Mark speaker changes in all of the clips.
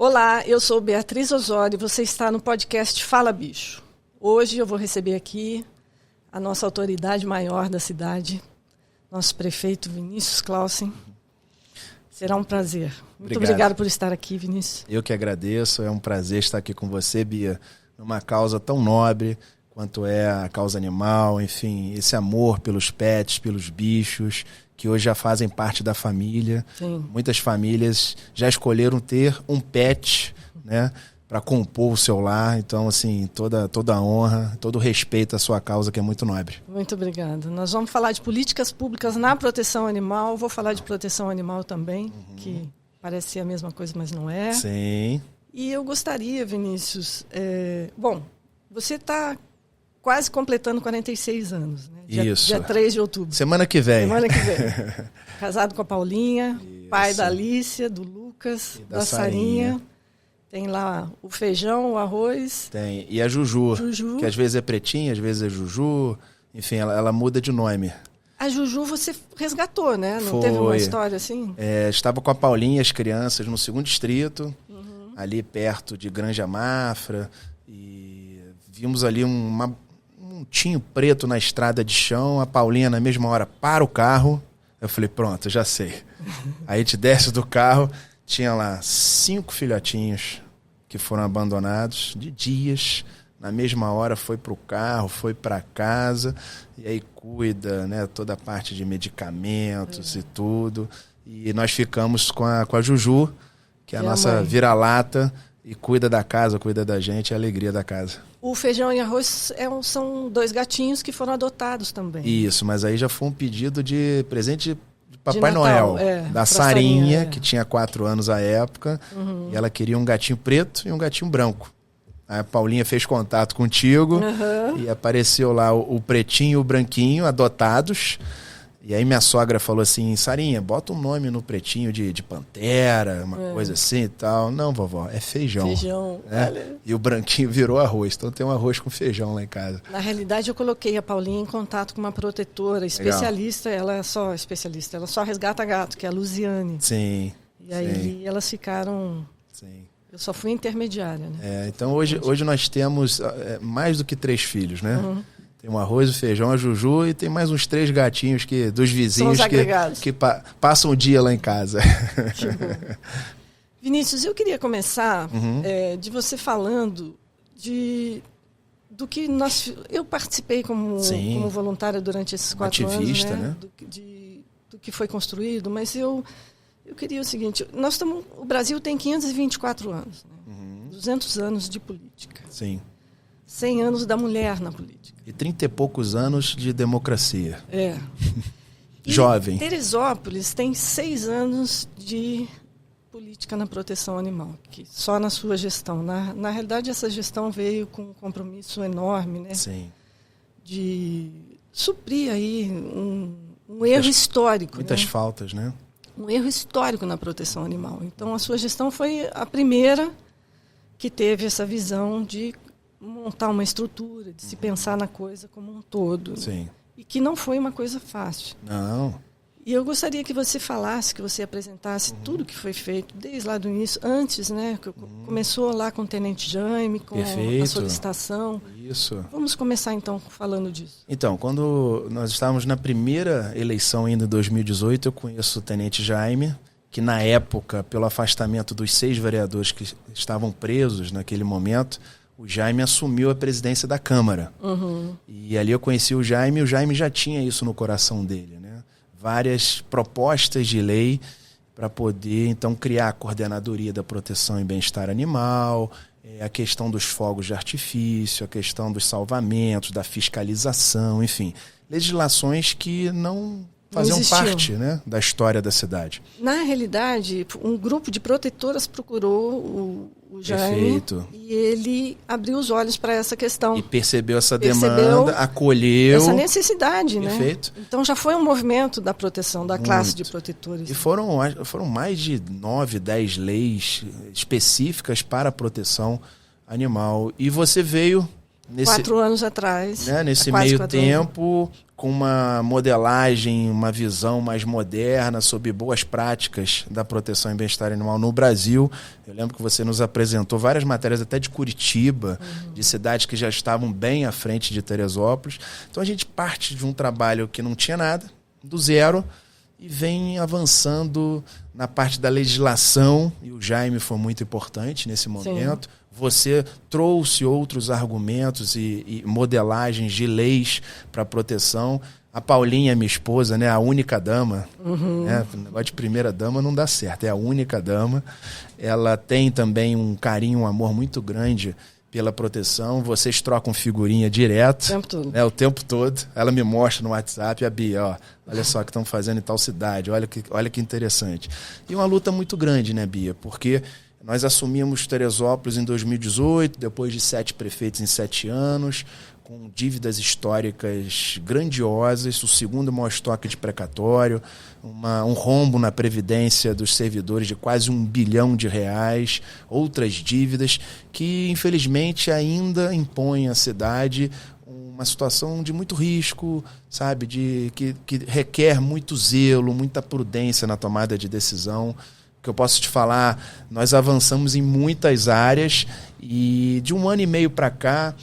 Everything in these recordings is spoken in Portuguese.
Speaker 1: Olá, eu sou Beatriz Osório e você está no podcast Fala Bicho. Hoje eu vou receber aqui a nossa autoridade maior da cidade, nosso prefeito Vinícius Clausen. Será um prazer. Muito obrigado por estar aqui, Vinícius.
Speaker 2: Eu que agradeço, é um prazer estar aqui com você, Bia, numa causa tão nobre quanto é a causa animal, enfim, esse amor pelos pets, pelos bichos, que hoje já fazem parte da família.
Speaker 1: Sim.
Speaker 2: Muitas famílias já escolheram ter um pet, né, para compor o seu lar. Então, assim, toda a honra, todo o respeito à sua causa, que é muito nobre.
Speaker 1: Muito obrigada. Nós vamos falar de políticas públicas na proteção animal. Vou falar de proteção animal também, que parece ser a mesma coisa, mas não é.
Speaker 2: Sim.
Speaker 1: E eu gostaria, Vinícius... Bom, você está quase completando 46 anos, né?
Speaker 2: Isso.
Speaker 1: Dia 3 de outubro.
Speaker 2: Semana que vem.
Speaker 1: Semana que vem. Casado com a Paulinha, pai da Alicia, do Lucas,
Speaker 2: e da
Speaker 1: Sarinha. Tem lá o feijão, o arroz.
Speaker 2: Tem. E a Juju, que às vezes é pretinha, às vezes é Juju. Enfim, ela muda de nome.
Speaker 1: A Juju você resgatou, né? Não teve uma história assim?
Speaker 2: Estava com a Paulinha, as crianças, no 2º distrito, ali perto de Granja Mafra. E vimos ali um tinho preto na estrada de chão. A Paulinha, na mesma hora, para o carro. Eu falei, pronto, já sei. Aí a gente desce do carro, tinha lá 5 filhotinhos que foram abandonados de dias. Na mesma hora foi para o carro, foi para casa, e aí cuida, né, toda a parte de medicamentos e tudo. E nós ficamos com a Juju, que é a nossa vira-lata, e cuida da casa, cuida da gente, é a alegria da casa.
Speaker 1: O feijão e arroz são 2 gatinhos que foram adotados também.
Speaker 2: Isso, mas aí já foi um pedido de presente de Papai
Speaker 1: de Natal,
Speaker 2: Noel, da Sarinha, que tinha 4 anos à época, e ela queria um gatinho preto e um gatinho branco. Aí a Paulinha fez contato contigo e apareceu lá o pretinho e o branquinho adotados. E aí minha sogra falou assim, Sarinha, bota um nome no pretinho de pantera, uma coisa assim e tal. Não, vovó, é feijão.
Speaker 1: Feijão, olha.
Speaker 2: E o branquinho virou arroz, então tem um arroz com feijão lá em casa.
Speaker 1: Na realidade eu coloquei a Paulinha em contato com uma protetora especialista, ela só resgata gato, que é a Luziane.
Speaker 2: Sim.
Speaker 1: E aí elas ficaram...
Speaker 2: Sim.
Speaker 1: Eu só fui intermediária, né?
Speaker 2: Então hoje nós temos mais do que 3 filhos, né? Tem o arroz, o feijão, a Juju e tem mais uns 3 gatinhos dos vizinhos que passam o dia lá em casa.
Speaker 1: Que bom. Vinícius, eu queria começar de você falando do que eu participei como voluntária durante esses 4 anos,
Speaker 2: ativista, né?
Speaker 1: Do que foi construído, mas eu queria o seguinte, o Brasil tem 524 anos, né? 200 anos de política.
Speaker 2: Sim.
Speaker 1: 100 anos da mulher na política.
Speaker 2: E 30 e poucos anos de democracia.
Speaker 1: Jovem. Teresópolis tem 6 anos de política na proteção animal, que só na sua gestão. Na realidade, essa gestão veio com um compromisso enorme, né?
Speaker 2: Sim.
Speaker 1: De suprir aí um erro histórico.
Speaker 2: Muitas faltas, né?
Speaker 1: Um erro histórico na proteção animal. Então, a sua gestão foi a primeira que teve essa visão de montar uma estrutura, de se pensar na coisa como um todo.
Speaker 2: Sim.
Speaker 1: E que não foi uma coisa fácil.
Speaker 2: Não.
Speaker 1: E eu gostaria que você falasse, que você apresentasse tudo que foi feito desde lá do início, antes, né? Começou lá com o Tenente Jaime, com a solicitação.
Speaker 2: Isso.
Speaker 1: Vamos começar então falando disso.
Speaker 2: Então, quando nós estávamos na primeira eleição ainda em 2018, eu conheço o Tenente Jaime, que na época, pelo afastamento dos 6 vereadores que estavam presos naquele momento, o Jaime assumiu a presidência da Câmara. E ali eu conheci o Jaime já tinha isso no coração dele, né? Várias propostas de lei para poder, então, criar a coordenadoria da proteção e bem-estar animal, a questão dos fogos de artifício, a questão dos salvamentos, da fiscalização, enfim, legislações que não faziam parte, né, da história da cidade.
Speaker 1: Na realidade, um grupo de protetoras procurou o Jaime e ele abriu os olhos para essa questão.
Speaker 2: E percebeu essa demanda, acolheu.
Speaker 1: Essa necessidade,
Speaker 2: Perfeito.
Speaker 1: Né? Então já foi um movimento da proteção, da classe de protetores.
Speaker 2: E foram mais de 9, 10 leis específicas para a proteção animal. E você veio
Speaker 1: 4 anos atrás.
Speaker 2: Né, nesse meio tempo, com uma modelagem, uma visão mais moderna sobre boas práticas da proteção e bem-estar animal no Brasil. Eu lembro que você nos apresentou várias matérias até de Curitiba, de cidades que já estavam bem à frente de Teresópolis. Então a gente parte de um trabalho que não tinha nada, do zero, e vem avançando na parte da legislação, e o Jaime foi muito importante nesse momento. Sim. Você trouxe outros argumentos e modelagens de leis para proteção. A Paulinha, minha esposa, né, a única dama, né, o negócio de primeira dama não dá certo, é a única dama. Ela tem também um carinho, um amor muito grande pela proteção. Vocês trocam figurinha direto. O tempo todo. Ela me mostra no WhatsApp, a Bia, ó, olha só o que estão fazendo em tal cidade, olha que interessante. E uma luta muito grande, né, Bia? Porque nós assumimos Teresópolis em 2018, depois de 7 prefeitos em 7 anos, com dívidas históricas grandiosas, o segundo maior estoque de precatório, um rombo na previdência dos servidores de quase R$1 bilhão, outras dívidas que, infelizmente, ainda impõem à cidade uma situação de muito risco, sabe, que requer muito zelo, muita prudência na tomada de decisão. Que eu posso te falar, nós avançamos em muitas áreas e de 1 ano e meio para cá,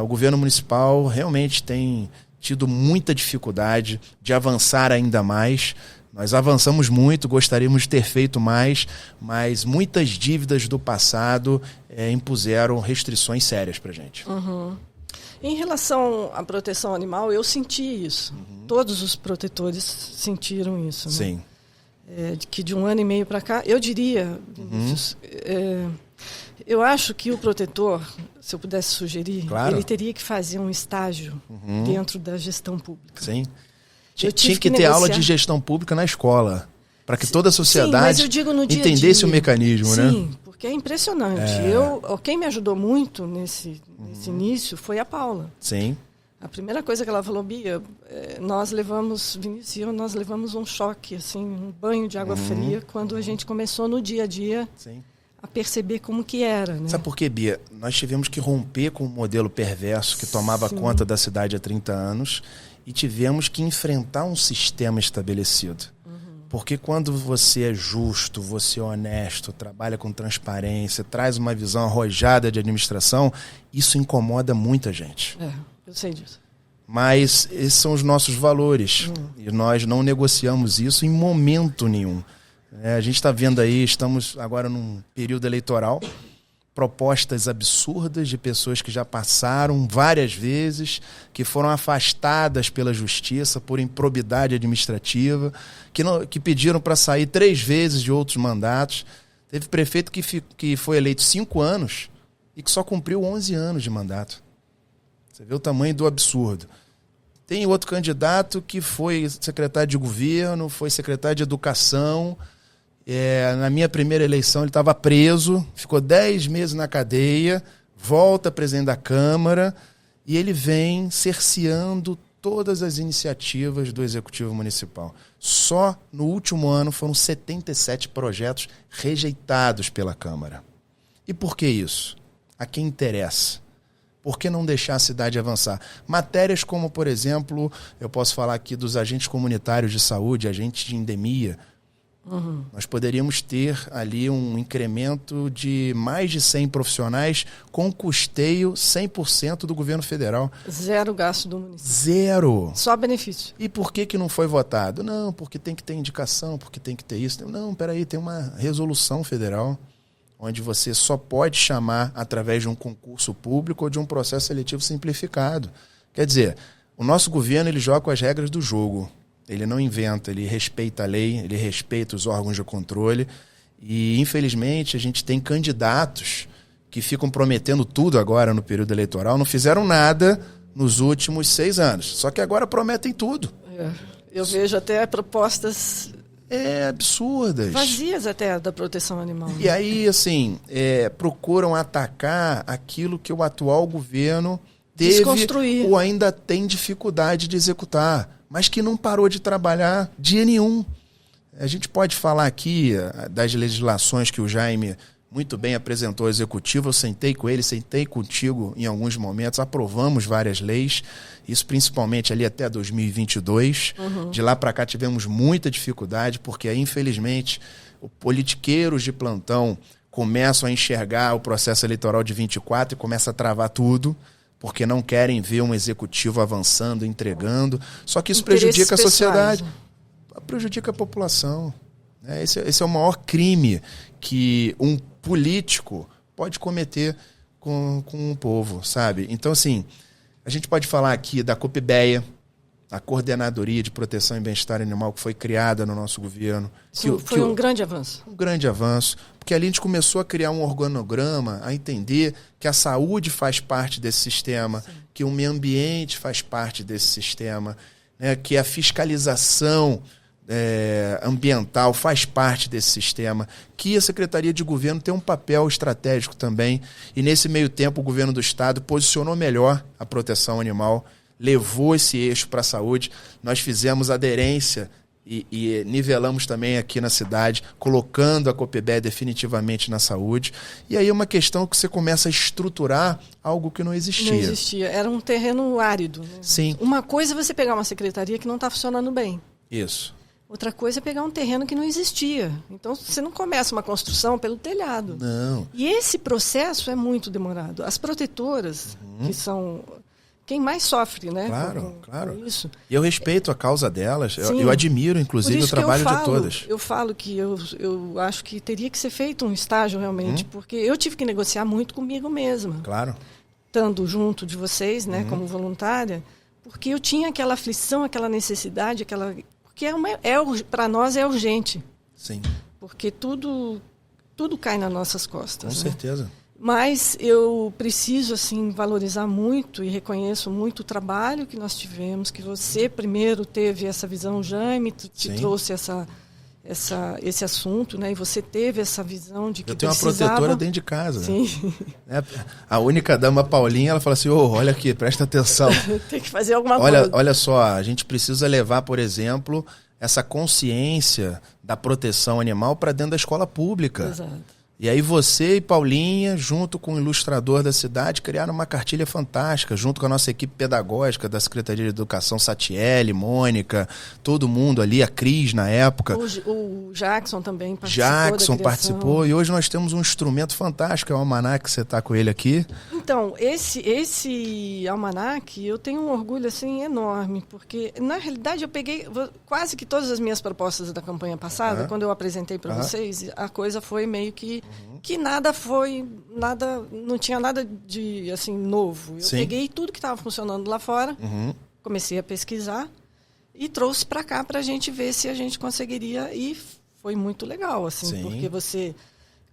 Speaker 2: o governo municipal realmente tem tido muita dificuldade de avançar ainda mais. Nós avançamos muito, gostaríamos de ter feito mais, mas muitas dívidas do passado impuseram restrições sérias para a gente.
Speaker 1: Em relação à proteção animal, eu senti isso. Todos os protetores sentiram isso. Né?
Speaker 2: Sim.
Speaker 1: Que de 1 ano e meio para cá, eu diria, Vinícius, eu acho que o protetor, se eu pudesse sugerir,
Speaker 2: claro,
Speaker 1: ele teria que fazer um estágio dentro da gestão pública.
Speaker 2: Sim. Tinha que ter aula de gestão pública na escola, para que toda a sociedade entendesse o mecanismo, né?
Speaker 1: Sim, porque é impressionante. Quem me ajudou muito nesse início foi a Paula.
Speaker 2: Sim.
Speaker 1: A primeira coisa que ela falou, Bia, Vinícius e eu, nós levamos um choque, assim, um banho de água fria, quando a gente começou no dia a dia a perceber como que era. Né?
Speaker 2: Sabe por quê, Bia? Nós tivemos que romper com o modelo perverso que tomava conta da cidade há 30 anos e tivemos que enfrentar um sistema estabelecido. Porque quando você é justo, você é honesto, trabalha com transparência, traz uma visão arrojada de administração, isso incomoda muita gente.
Speaker 1: Eu sei disso.
Speaker 2: Mas esses são os nossos valores. E nós não negociamos isso em momento nenhum. A gente está vendo aí, estamos agora num período eleitoral, propostas absurdas de pessoas que já passaram várias vezes, que foram afastadas pela justiça por improbidade administrativa, que pediram para sair 3 vezes de outros mandatos. Teve prefeito que foi eleito 5 anos e que só cumpriu 11 anos de mandato. Você vê o tamanho do absurdo. Tem outro candidato que foi secretário de governo, foi secretário de educação. Na minha primeira eleição ele estava preso, ficou 10 meses na cadeia, volta presidente da Câmara e ele vem cerceando todas as iniciativas do Executivo Municipal. Só no último ano foram 77 projetos rejeitados pela Câmara. E por que isso? A quem interessa? Por que não deixar a cidade avançar? Matérias como, por exemplo, eu posso falar aqui dos agentes comunitários de saúde, agentes de endemia. Nós poderíamos ter ali um incremento de mais de 100 profissionais com custeio 100% do governo federal.
Speaker 1: 0 gasto do município.
Speaker 2: 0.
Speaker 1: Só benefício.
Speaker 2: E por que não foi votado? Não, porque tem que ter indicação, porque tem que ter isso. Não, peraí, tem uma resolução federal onde você só pode chamar através de um concurso público ou de um processo seletivo simplificado. Quer dizer, o nosso governo ele joga com as regras do jogo. Ele não inventa, ele respeita a lei, ele respeita os órgãos de controle. E, infelizmente, a gente tem candidatos que ficam prometendo tudo agora no período eleitoral, não fizeram nada nos últimos 6 anos. Só que agora prometem tudo.
Speaker 1: Eu vejo até propostas...
Speaker 2: absurdas.
Speaker 1: Vazias até da proteção animal.
Speaker 2: E aí, assim, procuram atacar aquilo que o atual governo teve ou ainda tem dificuldade de executar, mas que não parou de trabalhar dia nenhum. A gente pode falar aqui das legislações que o Jaime muito bem apresentou ao executivo, eu sentei com ele, sentei contigo em alguns momentos, aprovamos várias leis, isso principalmente ali até 2022. De lá para cá tivemos muita dificuldade, porque aí, infelizmente, os politiqueiros de plantão começam a enxergar o processo eleitoral de 24 e começa a travar tudo, porque não querem ver um executivo avançando, entregando. Só que isso prejudica a sociedade, prejudica a população. Esse é o maior crime que um político pode cometer com o povo, sabe? Então, assim, a gente pode falar aqui da COPEBEA, a Coordenadoria de Proteção e Bem-Estar Animal, que foi criada no nosso governo.
Speaker 1: Foi um grande avanço.
Speaker 2: Um grande avanço, porque ali a gente começou a criar um organograma, a entender que a saúde faz parte desse sistema, sim, que o meio ambiente faz parte desse sistema, né, que a fiscalização ambiental faz parte desse sistema, que a Secretaria de Governo tem um papel estratégico também, e nesse meio tempo o governo do Estado posicionou melhor a proteção animal, levou esse eixo para a saúde. Nós fizemos aderência e nivelamos também aqui na cidade, colocando a COPEBEA definitivamente na saúde. E aí é uma questão que você começa a estruturar algo que não existia.
Speaker 1: Não existia, era um terreno árido. Né?
Speaker 2: Sim.
Speaker 1: Uma coisa é você pegar uma secretaria que não está funcionando bem.
Speaker 2: Isso.
Speaker 1: Outra coisa é pegar um terreno que não existia. Então, você não começa uma construção pelo telhado.
Speaker 2: Não.
Speaker 1: E esse processo é muito demorado. As protetoras, que são quem mais sofre, né?
Speaker 2: Claro.
Speaker 1: Com isso.
Speaker 2: E eu respeito a causa delas. Eu admiro, inclusive, o trabalho de todas.
Speaker 1: Eu falo que eu acho que teria que ser feito um estágio, realmente, porque eu tive que negociar muito comigo mesma.
Speaker 2: Claro.
Speaker 1: Estando junto de vocês, né, como voluntária, porque eu tinha aquela aflição, aquela necessidade, porque para nós é urgente.
Speaker 2: Sim.
Speaker 1: Porque tudo cai nas nossas costas.
Speaker 2: Com certeza.
Speaker 1: Mas eu preciso assim valorizar muito e reconheço muito o trabalho que nós tivemos, que você primeiro teve essa visão, Jaime, te trouxe esse assunto, né? E você teve essa visão de que
Speaker 2: eu tenho
Speaker 1: precisava...
Speaker 2: uma protetora dentro de casa.
Speaker 1: Sim.
Speaker 2: Né? A única dama Paulinha, ela fala assim, olha aqui, presta atenção.
Speaker 1: Tem que fazer alguma coisa.
Speaker 2: Olha só, a gente precisa levar, por exemplo, essa consciência da proteção animal para dentro da escola pública.
Speaker 1: Exato.
Speaker 2: E aí você e Paulinha, junto com o ilustrador da cidade, criaram uma cartilha fantástica, junto com a nossa equipe pedagógica da Secretaria de Educação, Satiele, Mônica, todo mundo ali, a Cris na época.
Speaker 1: O Jackson também
Speaker 2: participou e hoje nós temos um instrumento fantástico, é o almanac, você está com ele aqui.
Speaker 1: Então, esse almanac, eu tenho um orgulho assim enorme, porque na realidade eu peguei quase que todas as minhas propostas da campanha passada, quando eu apresentei para vocês, a coisa foi meio que não tinha nada de assim novo. Eu peguei tudo que estava funcionando lá fora, comecei a pesquisar e trouxe para cá para a gente ver se a gente conseguiria, e foi muito legal, assim, porque você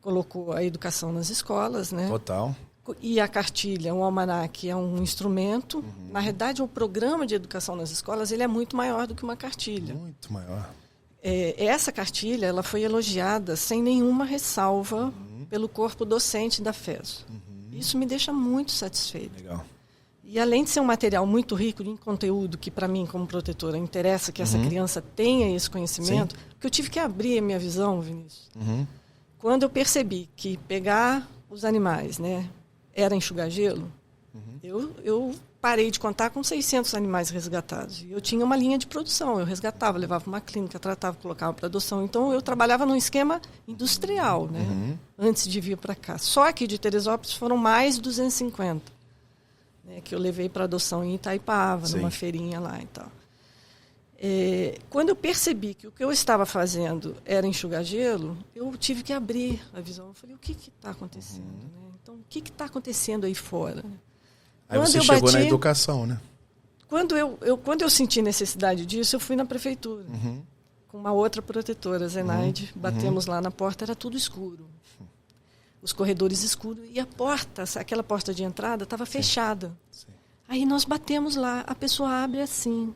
Speaker 1: colocou a educação nas escolas, né?
Speaker 2: Total.
Speaker 1: E a cartilha, um almanac, é um instrumento. Na realidade, o programa de educação nas escolas ele é muito maior do que uma cartilha.
Speaker 2: Muito maior.
Speaker 1: Essa cartilha ela foi elogiada sem nenhuma ressalva pelo corpo docente da FESO. Isso me deixa muito satisfeita.
Speaker 2: Legal.
Speaker 1: E além de ser um material muito rico em conteúdo, que para mim, como protetora, interessa que essa criança tenha esse conhecimento, porque eu tive que abrir a minha visão, Vinícius. Quando eu percebi que pegar os animais, né, era enxugar gelo, eu parei de contar com 600 animais resgatados. E eu tinha uma linha de produção. Eu resgatava, levava para uma clínica, tratava, colocava para adoção. Então, eu trabalhava num esquema industrial, né? Antes de vir para cá. Só aqui de Teresópolis foram mais de 250, né, que eu levei para adoção em Itaipava, numa feirinha lá e tal. Quando eu percebi que o que eu estava fazendo era enxugar gelo, eu tive que abrir a visão. Eu falei, o que está acontecendo? Né? Então, o que está acontecendo aí fora?
Speaker 2: Aí você chegou na educação, né?
Speaker 1: Quando eu senti necessidade disso, eu fui na prefeitura. Com uma outra protetora, Zenaide. Batemos lá na porta, era tudo escuro. Os corredores escuros. E a porta, aquela porta de entrada, estava fechada. Aí nós batemos lá, a pessoa abre assim.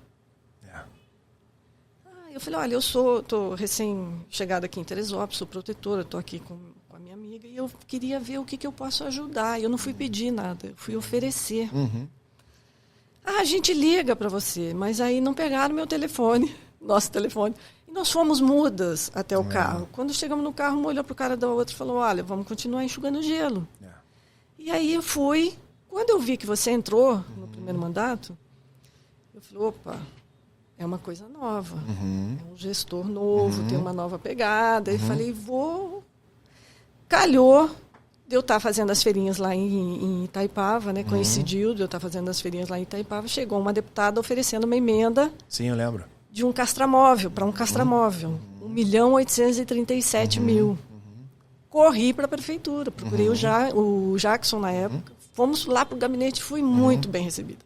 Speaker 1: Eu falei, olha, eu estou recém-chegada aqui em Teresópolis, sou protetora, estou aqui com a minha amiga, e eu queria ver o que eu posso ajudar. Eu não fui pedir nada, eu fui oferecer. A gente liga para você, mas aí não pegaram meu telefone, nosso telefone. E nós fomos mudas até o carro. Quando chegamos no carro, uma olhou para o cara da outra e falou, olha, vamos continuar enxugando gelo. E aí eu fui. Quando eu vi que você entrou no primeiro mandato, eu falei, opa, é uma coisa nova. É um gestor novo, tem uma nova pegada. E falei, Calhou de eu estar fazendo as feirinhas lá em Itaipava, né? Coincidiu de eu estar fazendo as feirinhas lá em Itaipava. Chegou uma deputada oferecendo uma emenda.
Speaker 2: Sim, eu lembro.
Speaker 1: De um castramóvel, para um castramóvel. 1.837.000. Corri para a prefeitura, procurei o Jackson na época. Fomos lá para o gabinete e fui muito bem recebida.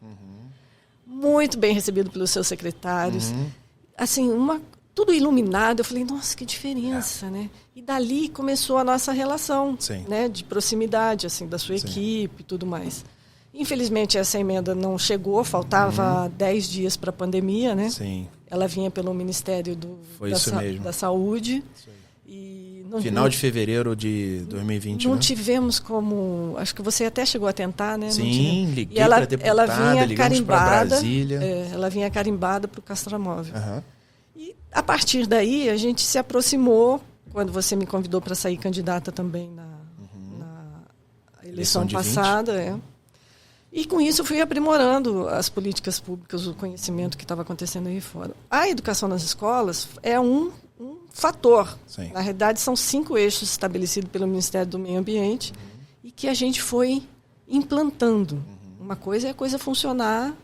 Speaker 1: Muito bem recebido pelos seus secretários. Assim, tudo iluminado. Eu falei, nossa, que diferença, né? E dali começou a nossa relação, né? De proximidade, assim, da sua equipe e tudo mais. Infelizmente, essa emenda não chegou, faltava 10 dias para a pandemia, né?
Speaker 2: Sim.
Speaker 1: Ela vinha pelo Ministério da Saúde. E
Speaker 2: final de fevereiro de 2020,
Speaker 1: não
Speaker 2: né?
Speaker 1: tivemos como... Acho que você até chegou a tentar, né?
Speaker 2: Sim, liguei para a deputada,
Speaker 1: ela vinha
Speaker 2: ligamos para Brasília.
Speaker 1: Ela vinha carimbada para o castramóvel. E, a partir daí, a gente se aproximou, quando você me convidou para sair candidata também na eleição passada. E, com isso, eu fui aprimorando as políticas públicas, o conhecimento que estava acontecendo aí fora. A educação nas escolas é um fator. Na realidade, são 5 eixos estabelecidos pelo Ministério do Meio Ambiente e que a gente foi implantando. Uma coisa é a coisa funcionar,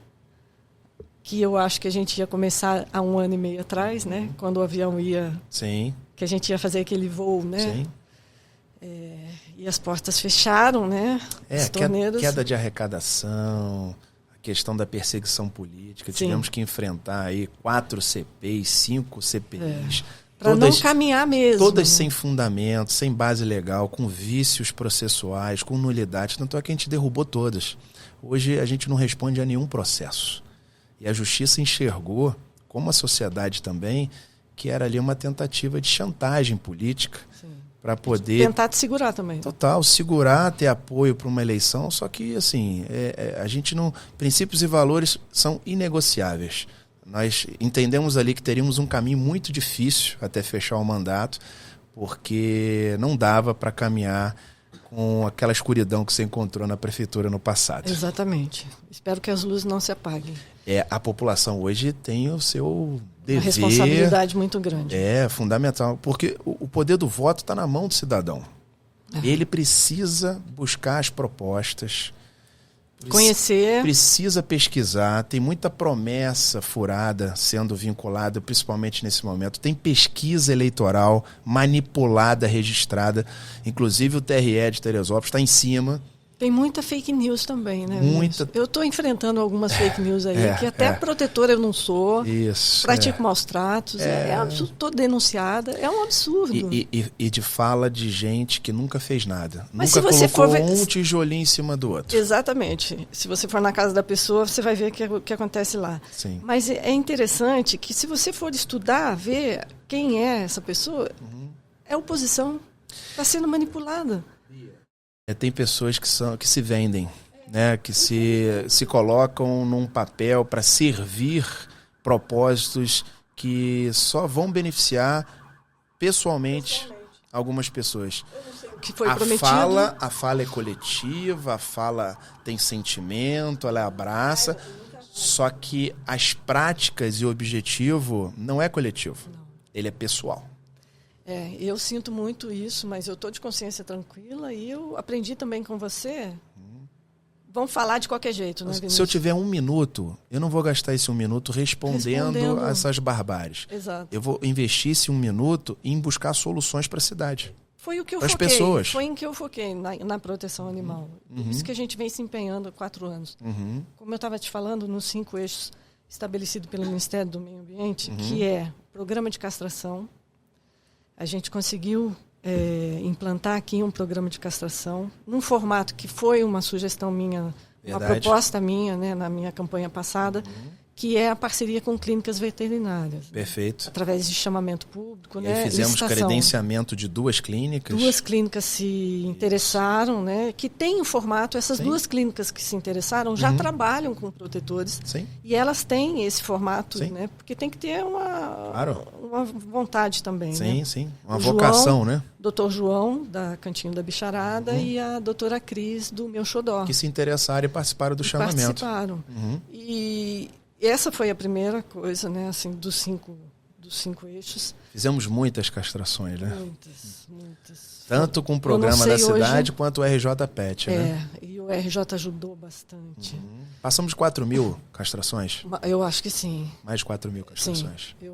Speaker 1: que eu acho que a gente ia começar há 1 ano e meio atrás, né? Quando o avião ia...
Speaker 2: Sim.
Speaker 1: Que a gente ia fazer aquele voo, né? Sim. E as portas fecharam, né? As torneiras.
Speaker 2: Queda de arrecadação, a questão da perseguição política. Tivemos que enfrentar aí 4 CPIs, 5 CPIs.
Speaker 1: Para não caminhar mesmo.
Speaker 2: Todas sem fundamento, sem base legal, com vícios processuais, com nulidade. Tanto é que a gente derrubou todas. Hoje a gente não responde a nenhum processo. E a justiça enxergou, como a sociedade também, que era ali uma tentativa de chantagem política para poder...
Speaker 1: Tentar te segurar também.
Speaker 2: Total, segurar, ter apoio para uma eleição, só que, assim, a gente não... Princípios e valores são inegociáveis. Nós entendemos ali que teríamos um caminho muito difícil até fechar o mandato, porque não dava para caminhar com aquela escuridão que você encontrou na prefeitura no passado.
Speaker 1: Exatamente. Espero que as luzes não se apaguem.
Speaker 2: A população hoje tem o seu dever... Uma
Speaker 1: responsabilidade muito grande.
Speaker 2: É fundamental, porque o poder do voto está na mão do cidadão. Ele precisa buscar as propostas,
Speaker 1: conhecer,
Speaker 2: precisa pesquisar, tem muita promessa furada sendo vinculada, principalmente nesse momento. Tem pesquisa eleitoral manipulada, registrada. Inclusive o TRE de Teresópolis está em cima.
Speaker 1: Tem muita fake news também, né?
Speaker 2: Muita.
Speaker 1: Eu estou enfrentando algumas fake news aí, que até protetora eu não sou.
Speaker 2: Isso.
Speaker 1: Pratico maus tratos. É absurdo, estou denunciada. É um absurdo.
Speaker 2: E de fala de gente que nunca fez nada.
Speaker 1: Mas
Speaker 2: nunca
Speaker 1: se você
Speaker 2: colocou um tijolinho em cima do outro.
Speaker 1: Exatamente. Se você for na casa da pessoa, você vai ver o que acontece lá.
Speaker 2: Sim.
Speaker 1: Mas é interessante que se você for estudar, ver quem é essa pessoa, é a oposição. Está sendo manipulada.
Speaker 2: Tem pessoas que se vendem, né? Que se colocam num papel para servir propósitos que só vão beneficiar pessoalmente algumas pessoas.
Speaker 1: Que foi prometido.
Speaker 2: A fala é coletiva, a fala tem sentimento, ela abraça, só que as práticas e o objetivo não é coletivo, ele é pessoal.
Speaker 1: Eu sinto muito isso, mas eu estou de consciência tranquila e eu aprendi também com você. Vamos falar de qualquer jeito, né, Vinícius?
Speaker 2: Se eu tiver 1 minuto, eu não vou gastar esse 1 minuto respondendo a essas barbáries.
Speaker 1: Exato.
Speaker 2: Eu vou investir esse 1 minuto em buscar soluções para a cidade.
Speaker 1: Foi o que eu
Speaker 2: foquei.
Speaker 1: Pessoas. Foi em que eu foquei, na proteção animal. Isso que a gente vem se empenhando há 4 anos. Como eu estava te falando, nos 5 eixos estabelecidos pelo Ministério do Meio Ambiente, que é programa de castração. A gente conseguiu implantar aqui um programa de castração num formato que foi uma sugestão minha, uma proposta minha, né, na minha campanha passada, que é a parceria com clínicas veterinárias.
Speaker 2: Perfeito.
Speaker 1: Através de chamamento público, né?
Speaker 2: Fizemos
Speaker 1: licitação.
Speaker 2: Credenciamento de 2 clínicas.
Speaker 1: 2 clínicas se interessaram, né? Que tem o formato, essas 2 clínicas que se interessaram já trabalham com protetores.
Speaker 2: Sim.
Speaker 1: E elas têm esse formato, né? Porque tem que ter uma vontade também.
Speaker 2: Sim,
Speaker 1: né?
Speaker 2: sim. Uma
Speaker 1: O
Speaker 2: vocação,
Speaker 1: João,
Speaker 2: né?
Speaker 1: Dr. João, da Cantinho da Bicharada, e a doutora Cris, do Meu Xodó.
Speaker 2: Que se interessaram e participaram do chamamento.
Speaker 1: Participaram. E essa foi a primeira coisa, né? Assim, dos cinco eixos.
Speaker 2: Fizemos muitas castrações, né?
Speaker 1: Muitas.
Speaker 2: Tanto com o programa da cidade
Speaker 1: hoje,
Speaker 2: quanto o RJ Pet, né?
Speaker 1: E o RJ ajudou bastante.
Speaker 2: Passamos de 4.000 castrações?
Speaker 1: Eu acho que sim.
Speaker 2: Mais de 4.000 castrações.
Speaker 1: Sim,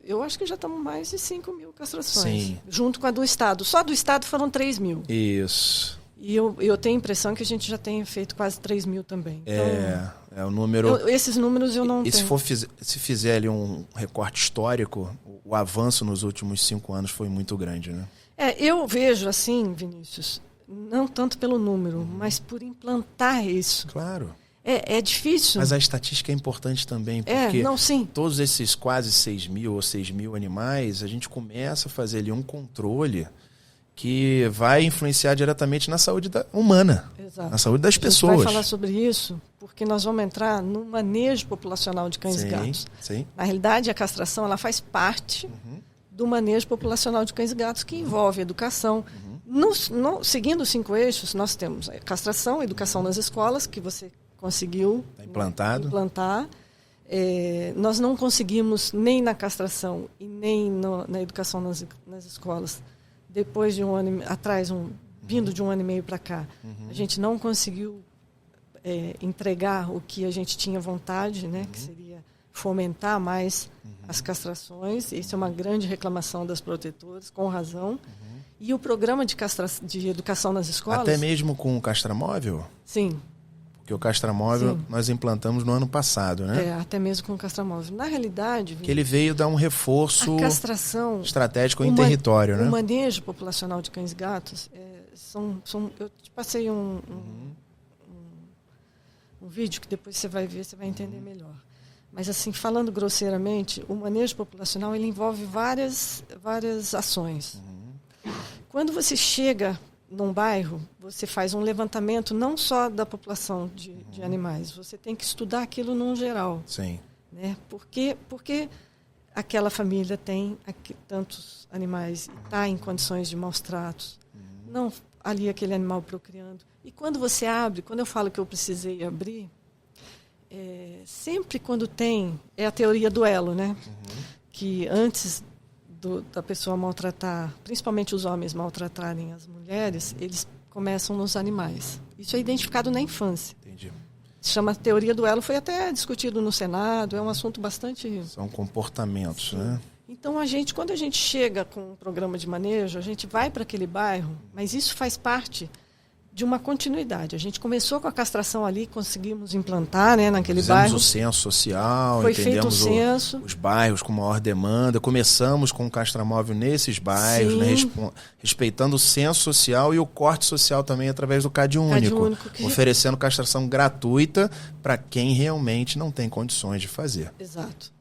Speaker 1: eu acho que já estamos mais de 5.000 castrações.
Speaker 2: Sim.
Speaker 1: Junto com a do Estado. Só do Estado foram 3.000.
Speaker 2: Isso.
Speaker 1: E eu tenho a impressão que a gente já tenha feito quase 3.000 também. Então,
Speaker 2: é o número...
Speaker 1: esses números eu não
Speaker 2: e
Speaker 1: tenho.
Speaker 2: Se fizer ali um recorte histórico, o avanço nos últimos 5 anos foi muito grande, né?
Speaker 1: Eu vejo assim, Vinícius, não tanto pelo número, mas por implantar isso.
Speaker 2: Claro.
Speaker 1: É difícil.
Speaker 2: Mas a estatística é importante também, porque
Speaker 1: sim.
Speaker 2: todos esses quase 6.000 ou 6.000 animais, a gente começa a fazer ali um controle que vai influenciar diretamente na saúde humana,
Speaker 1: Exato.
Speaker 2: na saúde das pessoas.
Speaker 1: A gente vai falar sobre isso, porque nós vamos entrar no manejo populacional de cães e gatos.
Speaker 2: Sim.
Speaker 1: Na realidade, a castração ela faz parte do manejo populacional de cães e gatos, que envolve educação. Seguindo os 5 eixos, nós temos a castração, educação nas escolas, que você conseguiu implantar. Nós não conseguimos nem na castração e nem na educação nas escolas. Depois de um ano atrás, vindo de 1 ano e meio para cá, a gente não conseguiu entregar o que a gente tinha vontade, né, que seria fomentar mais as castrações. Isso é uma grande reclamação das protetoras, com razão. E o programa de educação nas escolas...
Speaker 2: Até mesmo com o castramóvel?
Speaker 1: Sim.
Speaker 2: Porque o castramóvel nós implantamos no ano passado, né?
Speaker 1: Até mesmo com o castramóvel. Na realidade...
Speaker 2: Que ele veio dar um reforço estratégico em território, né?
Speaker 1: O manejo populacional de cães e gatos, eu te passei um vídeo que depois você vai ver, você vai entender melhor. Mas, assim, falando grosseiramente, o manejo populacional ele envolve várias ações. Quando você chega num bairro, você faz um levantamento não só da população de animais, você tem que estudar aquilo num geral.
Speaker 2: Sim.
Speaker 1: Né? Porque aquela família tem tantos animais e está em condições de maus tratos. Não ali aquele animal procriando. E quando você abre, quando eu falo que eu precisei abrir, sempre quando tem... É a teoria do elo, né? Que antes da pessoa maltratar, principalmente os homens maltratarem as mulheres, eles começam nos animais. Isso é identificado na infância.
Speaker 2: Entendi.
Speaker 1: Se chama teoria do elo, foi até discutido no Senado, é um assunto bastante...
Speaker 2: São comportamentos, né?
Speaker 1: Então, quando a gente chega com um programa de manejo, a gente vai para aquele bairro, mas isso faz parte de uma continuidade. A gente começou com a castração ali, conseguimos implantar, né, naquele bairro.
Speaker 2: Fizemos o censo social,
Speaker 1: foi
Speaker 2: entendemos
Speaker 1: feito o censo.
Speaker 2: Os bairros com maior demanda, começamos com o castramóvel nesses bairros, né, respeitando o censo social e o corte social também através do CAD único, oferecendo castração gratuita para quem realmente não tem condições de fazer.
Speaker 1: Exato.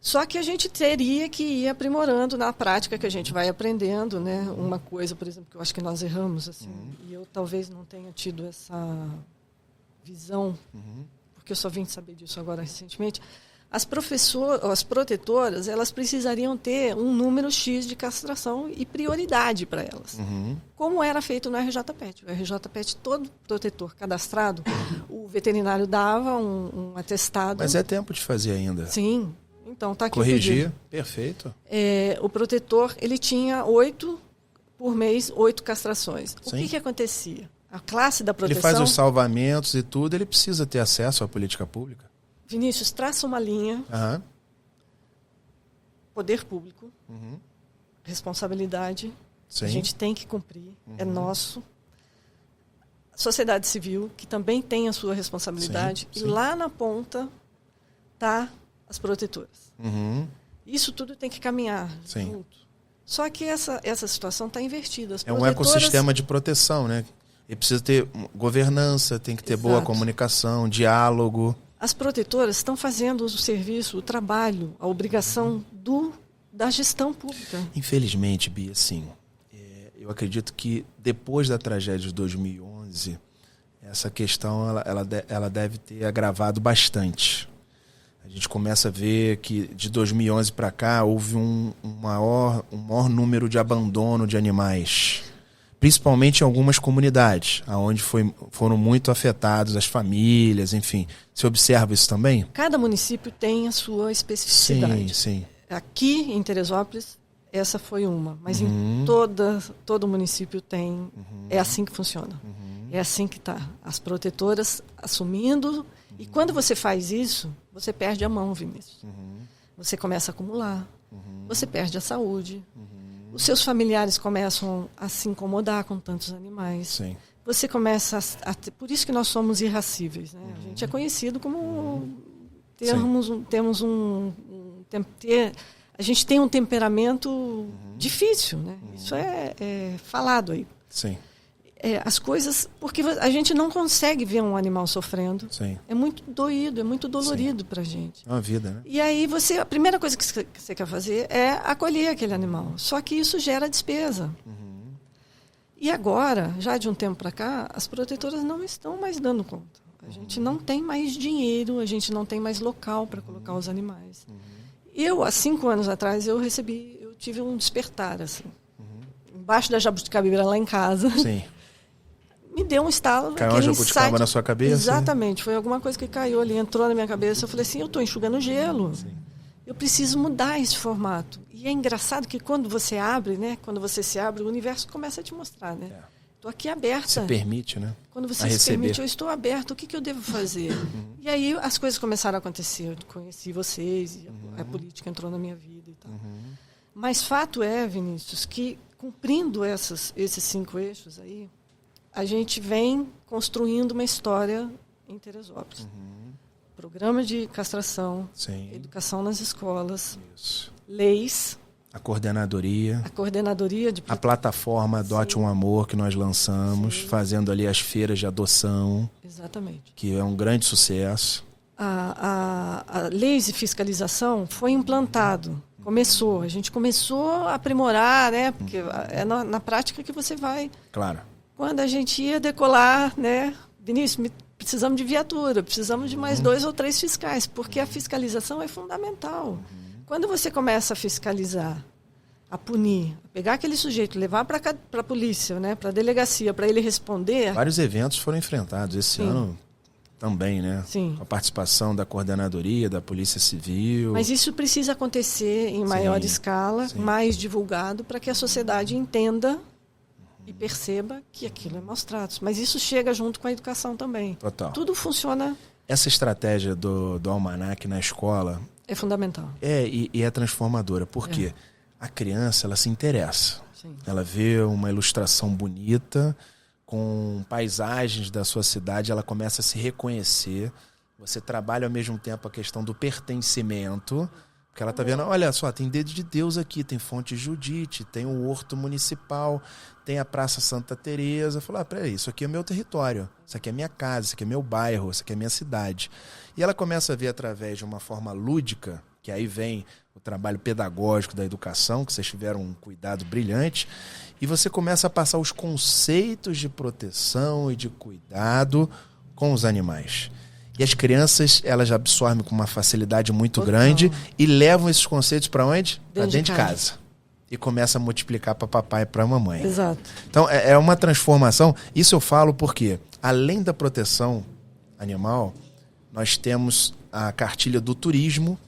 Speaker 1: Só que a gente teria que ir aprimorando na prática, que a gente vai aprendendo, né? Uma coisa, por exemplo, que eu acho que nós erramos, assim, e eu talvez não tenha tido essa visão, porque eu só vim saber disso agora recentemente. As protetoras, elas precisariam ter um número X de castração e prioridade para elas. Como era feito no RJ-PET. O RJ-PET, todo protetor cadastrado, o veterinário dava um atestado.
Speaker 2: Mas é tempo de fazer ainda.
Speaker 1: Sim. Então, tá aqui
Speaker 2: corrigir, perfeito.
Speaker 1: O protetor, ele tinha 8 por mês, 8 castrações. O que acontecia? A classe da proteção...
Speaker 2: Ele faz os salvamentos e tudo, ele precisa ter acesso à política pública.
Speaker 1: Vinícius, traça uma linha. Poder público. Responsabilidade. A gente tem que cumprir. É nosso. Sociedade civil, que também tem a sua responsabilidade. E lá na ponta está as protetoras. Isso tudo tem que caminhar junto. Só que essa situação está invertida. As
Speaker 2: um ecossistema de proteção, né? Ele precisa ter governança, tem que ter boa comunicação, diálogo.
Speaker 1: As protetoras estão fazendo o serviço, o trabalho, a obrigação da gestão pública.
Speaker 2: Infelizmente, Bia, sim. Eu acredito que depois da tragédia de 2011, essa questão ela deve ter agravado bastante. a gente começa a ver que de 2011 para cá houve um maior número de abandono de animais, principalmente em algumas comunidades, onde foram muito afetados as famílias, enfim. Você observa isso também?
Speaker 1: Cada município tem a sua especificidade.
Speaker 2: Sim.
Speaker 1: Aqui em Teresópolis, essa foi uma, mas em todo município tem. É assim que funciona. É assim que está. As protetoras assumindo. E quando você faz isso, você perde a mão, Vinícius. Você começa a acumular. Você perde a saúde. Os seus familiares começam a se incomodar com tantos animais.
Speaker 2: Sim.
Speaker 1: Você começa por isso que nós somos irracíveis, né? A gente é conhecido como a gente tem um temperamento difícil, né? Isso é falado aí.
Speaker 2: Sim.
Speaker 1: As coisas, porque a gente não consegue ver um animal sofrendo.
Speaker 2: Sim.
Speaker 1: É muito doído, é muito dolorido pra gente.
Speaker 2: É uma vida, né?
Speaker 1: E aí a primeira coisa que você quer fazer é acolher aquele animal. Só que isso gera despesa. E agora, já de um tempo para cá, as protetoras não estão mais dando conta. A gente não tem mais dinheiro, a gente não tem mais local para colocar os animais. Eu, há 5 anos atrás, eu tive um despertar, assim. Embaixo da jabuticabira lá em casa.
Speaker 2: Sim.
Speaker 1: Me deu um estalo.
Speaker 2: Caiu uma jabuticaba na sua cabeça?
Speaker 1: Exatamente. Foi alguma coisa que caiu ali, entrou na minha cabeça. Eu falei assim, eu estou enxugando gelo. Sim. Eu preciso mudar esse formato. E é engraçado que quando você abre, né? Quando você se abre, o universo começa a te mostrar, né? Estou aqui aberta.
Speaker 2: Se permite, né?
Speaker 1: Quando você se permite, eu estou aberta. O que eu devo fazer? E aí as coisas começaram a acontecer. Eu conheci vocês, e a política entrou na minha vida e tal. Mas fato é, Vinícius, que cumprindo esses 5 eixos aí, a gente vem construindo uma história em Teresópolis. Programa de castração, educação nas escolas, leis.
Speaker 2: A coordenadoria
Speaker 1: de...
Speaker 2: A plataforma Adote um Amor que nós lançamos, fazendo ali as feiras de adoção.
Speaker 1: Exatamente.
Speaker 2: Que é um grande sucesso.
Speaker 1: A leis de fiscalização foi implantado. A gente começou a aprimorar, né? Porque é na prática que você vai.
Speaker 2: Claro.
Speaker 1: Quando a gente ia decolar, né? Vinícius, precisamos de viatura, precisamos de mais 2 ou 3 fiscais, porque a fiscalização é fundamental. Quando você começa a fiscalizar, a punir, a pegar aquele sujeito, levar para a polícia, né? Para a delegacia, para ele responder...
Speaker 2: Vários eventos foram enfrentados esse ano também, né?
Speaker 1: Sim.
Speaker 2: Com a participação da coordenadoria, da Polícia Civil.
Speaker 1: Mas isso precisa acontecer em maior escala, mais divulgado, para que a sociedade entenda e perceba que aquilo é maus tratos. Mas isso chega junto com a educação também.
Speaker 2: Total.
Speaker 1: Tudo funciona...
Speaker 2: Essa estratégia do almanac na escola...
Speaker 1: É fundamental.
Speaker 2: E é transformadora. Por quê? A criança, ela se interessa.
Speaker 1: Sim.
Speaker 2: Ela vê uma ilustração bonita, com paisagens da sua cidade, ela começa a se reconhecer. Você trabalha ao mesmo tempo a questão do pertencimento, porque ela está vendo, olha só, tem Dedo de Deus aqui, tem Fonte Judite, tem o Horto Municipal, tem a Praça Santa Teresa. Fala, peraí, isso aqui é meu território, isso aqui é minha casa, isso aqui é meu bairro, isso aqui é minha cidade. E ela começa a ver através de uma forma lúdica, que aí vem o trabalho pedagógico da educação, que vocês tiveram um cuidado brilhante, e você começa a passar os conceitos de proteção e de cuidado com os animais. E as crianças, elas absorvem com uma facilidade muito grande e levam esses conceitos para onde? Para dentro de casa. E começa a multiplicar para papai e para mamãe.
Speaker 1: Exato.
Speaker 2: Então, é uma transformação. Isso eu falo porque, além da proteção animal, nós temos a cartilha do turismo,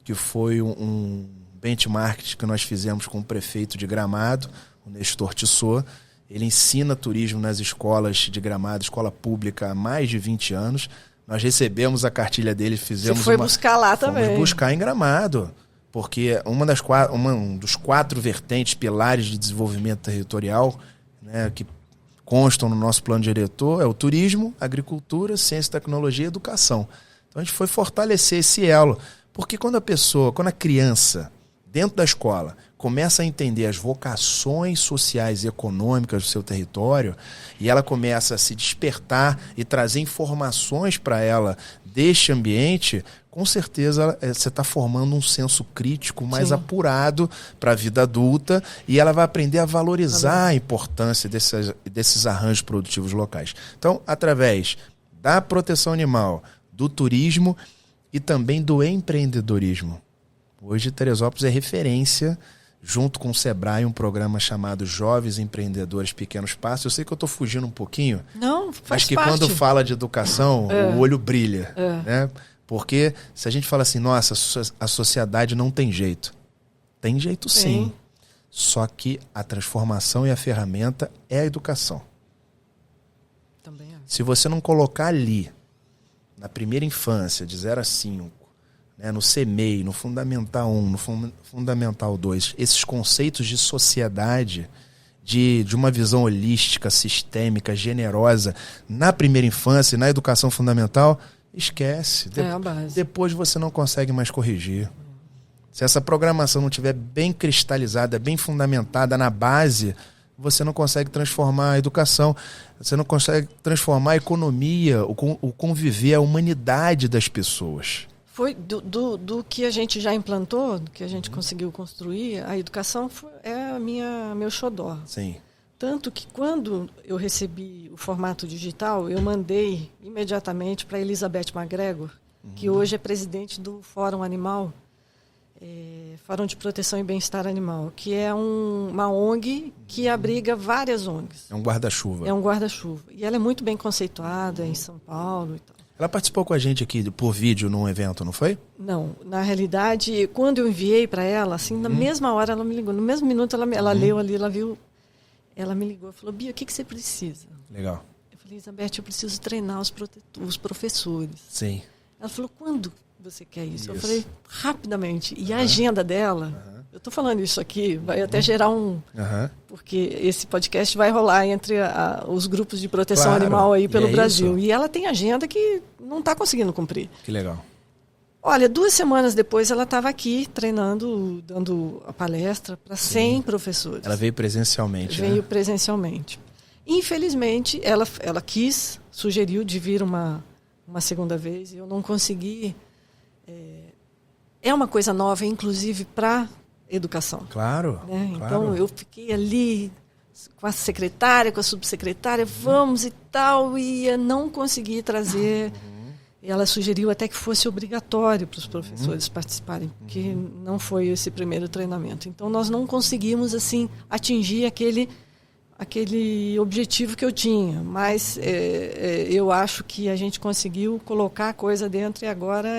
Speaker 2: que foi um benchmark que nós fizemos com o prefeito de Gramado, o Nestor Tissot. Ele ensina turismo nas escolas de Gramado, escola pública, há mais de 20 anos. Nós recebemos a cartilha dele, fizemos...
Speaker 1: Você foi buscar lá também.
Speaker 2: Fomos buscar em Gramado, porque um dos 4 vertentes, pilares de desenvolvimento territorial, né, que constam no nosso plano diretor, é o turismo, agricultura, ciência, tecnologia e educação. Então a gente foi fortalecer esse elo, porque quando a criança, dentro da escola, começa a entender as vocações sociais e econômicas do seu território, e ela começa a se despertar e trazer informações para ela deste ambiente, com certeza você está formando um senso crítico mais apurado para a vida adulta, e ela vai aprender a valorizar a importância desses arranjos produtivos locais. Então, através da proteção animal, do turismo e também do empreendedorismo. Hoje Teresópolis é referência, junto com o Sebrae, um programa chamado Jovens Empreendedores Pequenos Passos. Eu sei que eu estou fugindo um pouquinho,
Speaker 1: Não, faz
Speaker 2: mas que
Speaker 1: parte.
Speaker 2: quando fala de educação, o olho brilha. Né? Porque se a gente fala assim, nossa, a sociedade não tem jeito. Tem jeito sim. Só que a transformação e a ferramenta é a educação.
Speaker 1: Também é.
Speaker 2: Se você não colocar ali, na primeira infância, de 0 a 5, né, no CMEI, no Fundamental 1, no Fundamental 2, esses conceitos de sociedade, de uma visão holística, sistêmica, generosa, na primeira infância e na educação fundamental, esquece.
Speaker 1: A base.
Speaker 2: Depois você não consegue mais corrigir. Se essa programação não estiver bem cristalizada, bem fundamentada na base, você não consegue transformar a educação, você não consegue transformar a economia, o conviver, a humanidade das pessoas.
Speaker 1: Foi do que a gente já implantou, do que a gente conseguiu construir, a educação é meu xodó.
Speaker 2: Sim.
Speaker 1: Tanto que quando eu recebi o formato digital, eu mandei imediatamente para Elizabeth McGregor, que hoje é presidente do Fórum Animal, Fórum de Proteção e Bem-Estar Animal, que é uma ONG que abriga várias ONGs.
Speaker 2: É um guarda-chuva.
Speaker 1: É um guarda-chuva. E ela é muito bem conceituada em São Paulo e tal.
Speaker 2: Ela participou com a gente aqui por vídeo num evento, não foi?
Speaker 1: Não, na realidade, quando eu enviei para ela, assim, na mesma hora ela me ligou. No mesmo minuto ela leu ali, ela viu, ela me ligou e falou, Bia, o que você precisa?
Speaker 2: Legal.
Speaker 1: Eu falei, Elizabeth, eu preciso treinar os professores.
Speaker 2: Sim.
Speaker 1: Ela falou, quando você quer isso? Eu falei, rapidamente. E a agenda dela, eu estou falando isso aqui, vai até gerar porque esse podcast vai rolar entre os grupos de proteção animal aí pelo Brasil.
Speaker 2: Isso.
Speaker 1: E ela tem agenda que não está conseguindo cumprir.
Speaker 2: Que legal.
Speaker 1: Olha, 2 semanas depois ela estava aqui treinando, dando a palestra para 100 professores.
Speaker 2: Ela veio presencialmente,
Speaker 1: Veio
Speaker 2: né?
Speaker 1: presencialmente. Infelizmente, ela sugeriu de vir uma segunda vez e eu não consegui. É uma coisa nova, inclusive, para educação.
Speaker 2: Claro,
Speaker 1: Né?
Speaker 2: claro.
Speaker 1: Então, eu fiquei ali com a secretária, com a subsecretária, vamos e tal, e eu não consegui trazer. E ela sugeriu até que fosse obrigatório para os professores participarem, porque não foi esse primeiro treinamento. Então, nós não conseguimos assim atingir aquele objetivo que eu tinha, mas eu acho que a gente conseguiu colocar a coisa dentro e agora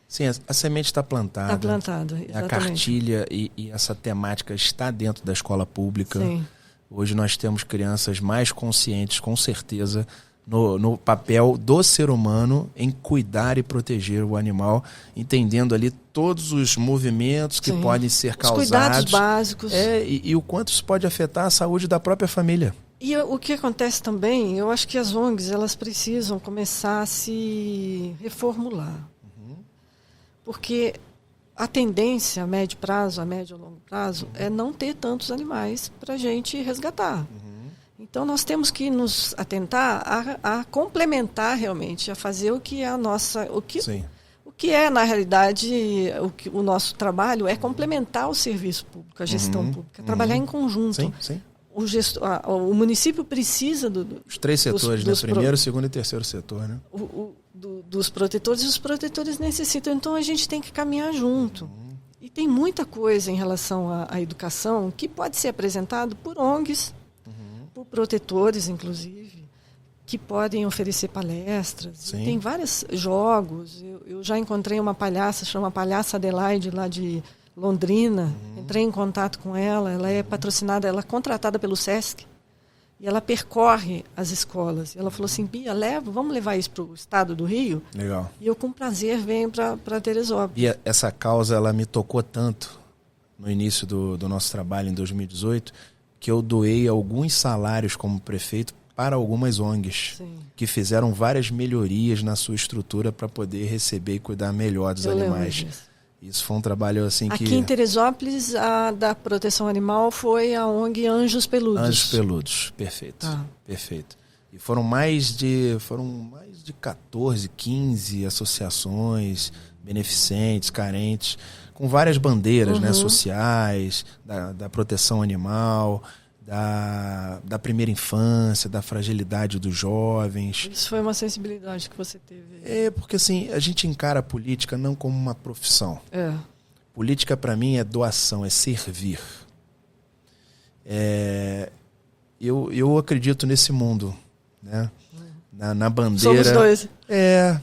Speaker 2: Sim, a semente está plantada.
Speaker 1: Está plantada, exatamente.
Speaker 2: A cartilha e essa temática está dentro da escola pública.
Speaker 1: Sim.
Speaker 2: Hoje nós temos crianças mais conscientes, com certeza, no papel do ser humano em cuidar e proteger o animal, entendendo ali todos os movimentos que podem ser causados. Os
Speaker 1: cuidados básicos.
Speaker 2: E o quanto isso pode afetar a saúde da própria família.
Speaker 1: E o que acontece também, eu acho que as ONGs elas precisam começar a se reformular. Porque a tendência a médio prazo, a médio e longo prazo, é não ter tantos animais para a gente resgatar. Então, nós temos que nos atentar a complementar realmente, a fazer o que é a nossa... O que é, na realidade, o nosso trabalho é complementar o serviço público, a gestão pública, trabalhar em conjunto.
Speaker 2: Sim, sim.
Speaker 1: O município precisa
Speaker 2: os 3 setores, né? Primeiro, segundo e terceiro setor, né?
Speaker 1: Dos protetores, e os protetores necessitam. Então, a gente tem que caminhar junto. E tem muita coisa em relação à educação que pode ser apresentado por ONGs, por protetores, inclusive, que podem oferecer palestras. Tem vários jogos. Eu já encontrei uma palhaça, chama Palhaça Adelaide, lá de Londrina. Entrei em contato com ela. Ela é patrocinada, ela é contratada pelo SESC. E ela percorre as escolas. Ela falou assim, Bia, vamos levar isso para o estado do Rio?
Speaker 2: Legal.
Speaker 1: E eu, com prazer, venho para Teresópolis.
Speaker 2: E essa causa, ela me tocou tanto no início do nosso trabalho, em 2018, que eu doei alguns salários como prefeito para algumas ONGs, que fizeram várias melhorias na sua estrutura para poder receber e cuidar melhor dos animais. Isso foi um trabalho assim que...
Speaker 1: Aqui em Teresópolis, a da proteção animal foi a ONG Anjos Peludos.
Speaker 2: Anjos Peludos, perfeito. Perfeito. E foram mais de 14, 15 associações beneficentes, carentes, com várias bandeiras, né, sociais, da proteção animal, da primeira infância, da fragilidade dos jovens.
Speaker 1: Isso foi uma sensibilidade que você teve.
Speaker 2: Porque assim, a gente encara a política não como uma profissão. Política para mim é doação, é servir. Eu acredito nesse mundo, né? Na bandeira.
Speaker 1: Somos dois.
Speaker 2: É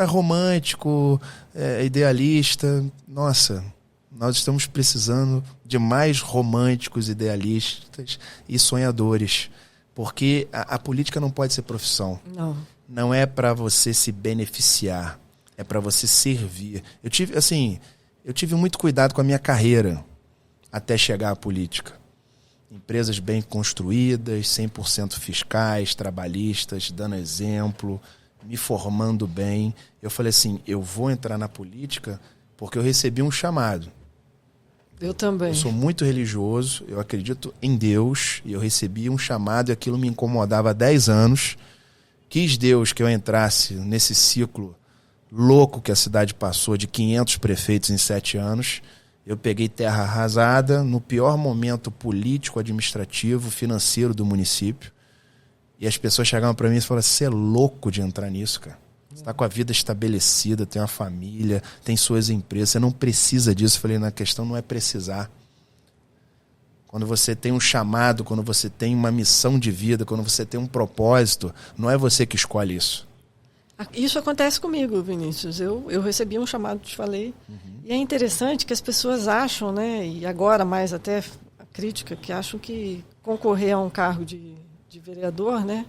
Speaker 2: romântico, é idealista. Nossa, nós estamos precisando de mais românticos, idealistas e sonhadores. Porque a política não pode ser profissão.
Speaker 1: Não.
Speaker 2: Não é para você se beneficiar, é para você servir. Eu tive muito cuidado com a minha carreira até chegar à política. Empresas bem construídas, 100% fiscais, trabalhistas, dando exemplo, me formando bem. Eu falei assim, eu vou entrar na política porque eu recebi um chamado.
Speaker 1: Eu também.
Speaker 2: Eu sou muito religioso, eu acredito em Deus, e eu recebi um chamado e aquilo me incomodava há 10 anos. Quis Deus que eu entrasse nesse ciclo louco que a cidade passou, de 500 prefeitos em 7 anos. Eu peguei terra arrasada no pior momento político, administrativo, financeiro do município. E as pessoas chegavam para mim e falavam, você é louco de entrar nisso, cara. Você está com a vida estabelecida, tem uma família, tem suas empresas, você não precisa disso. Eu falei, na questão não é precisar. Quando você tem um chamado, quando você tem uma missão de vida, quando você tem um propósito, não é você que escolhe isso.
Speaker 1: Isso acontece comigo, Vinícius. Eu recebi um chamado, te falei. E é interessante que as pessoas acham, né, e agora mais até a crítica, que acham que concorrer a um cargo de vereador, né,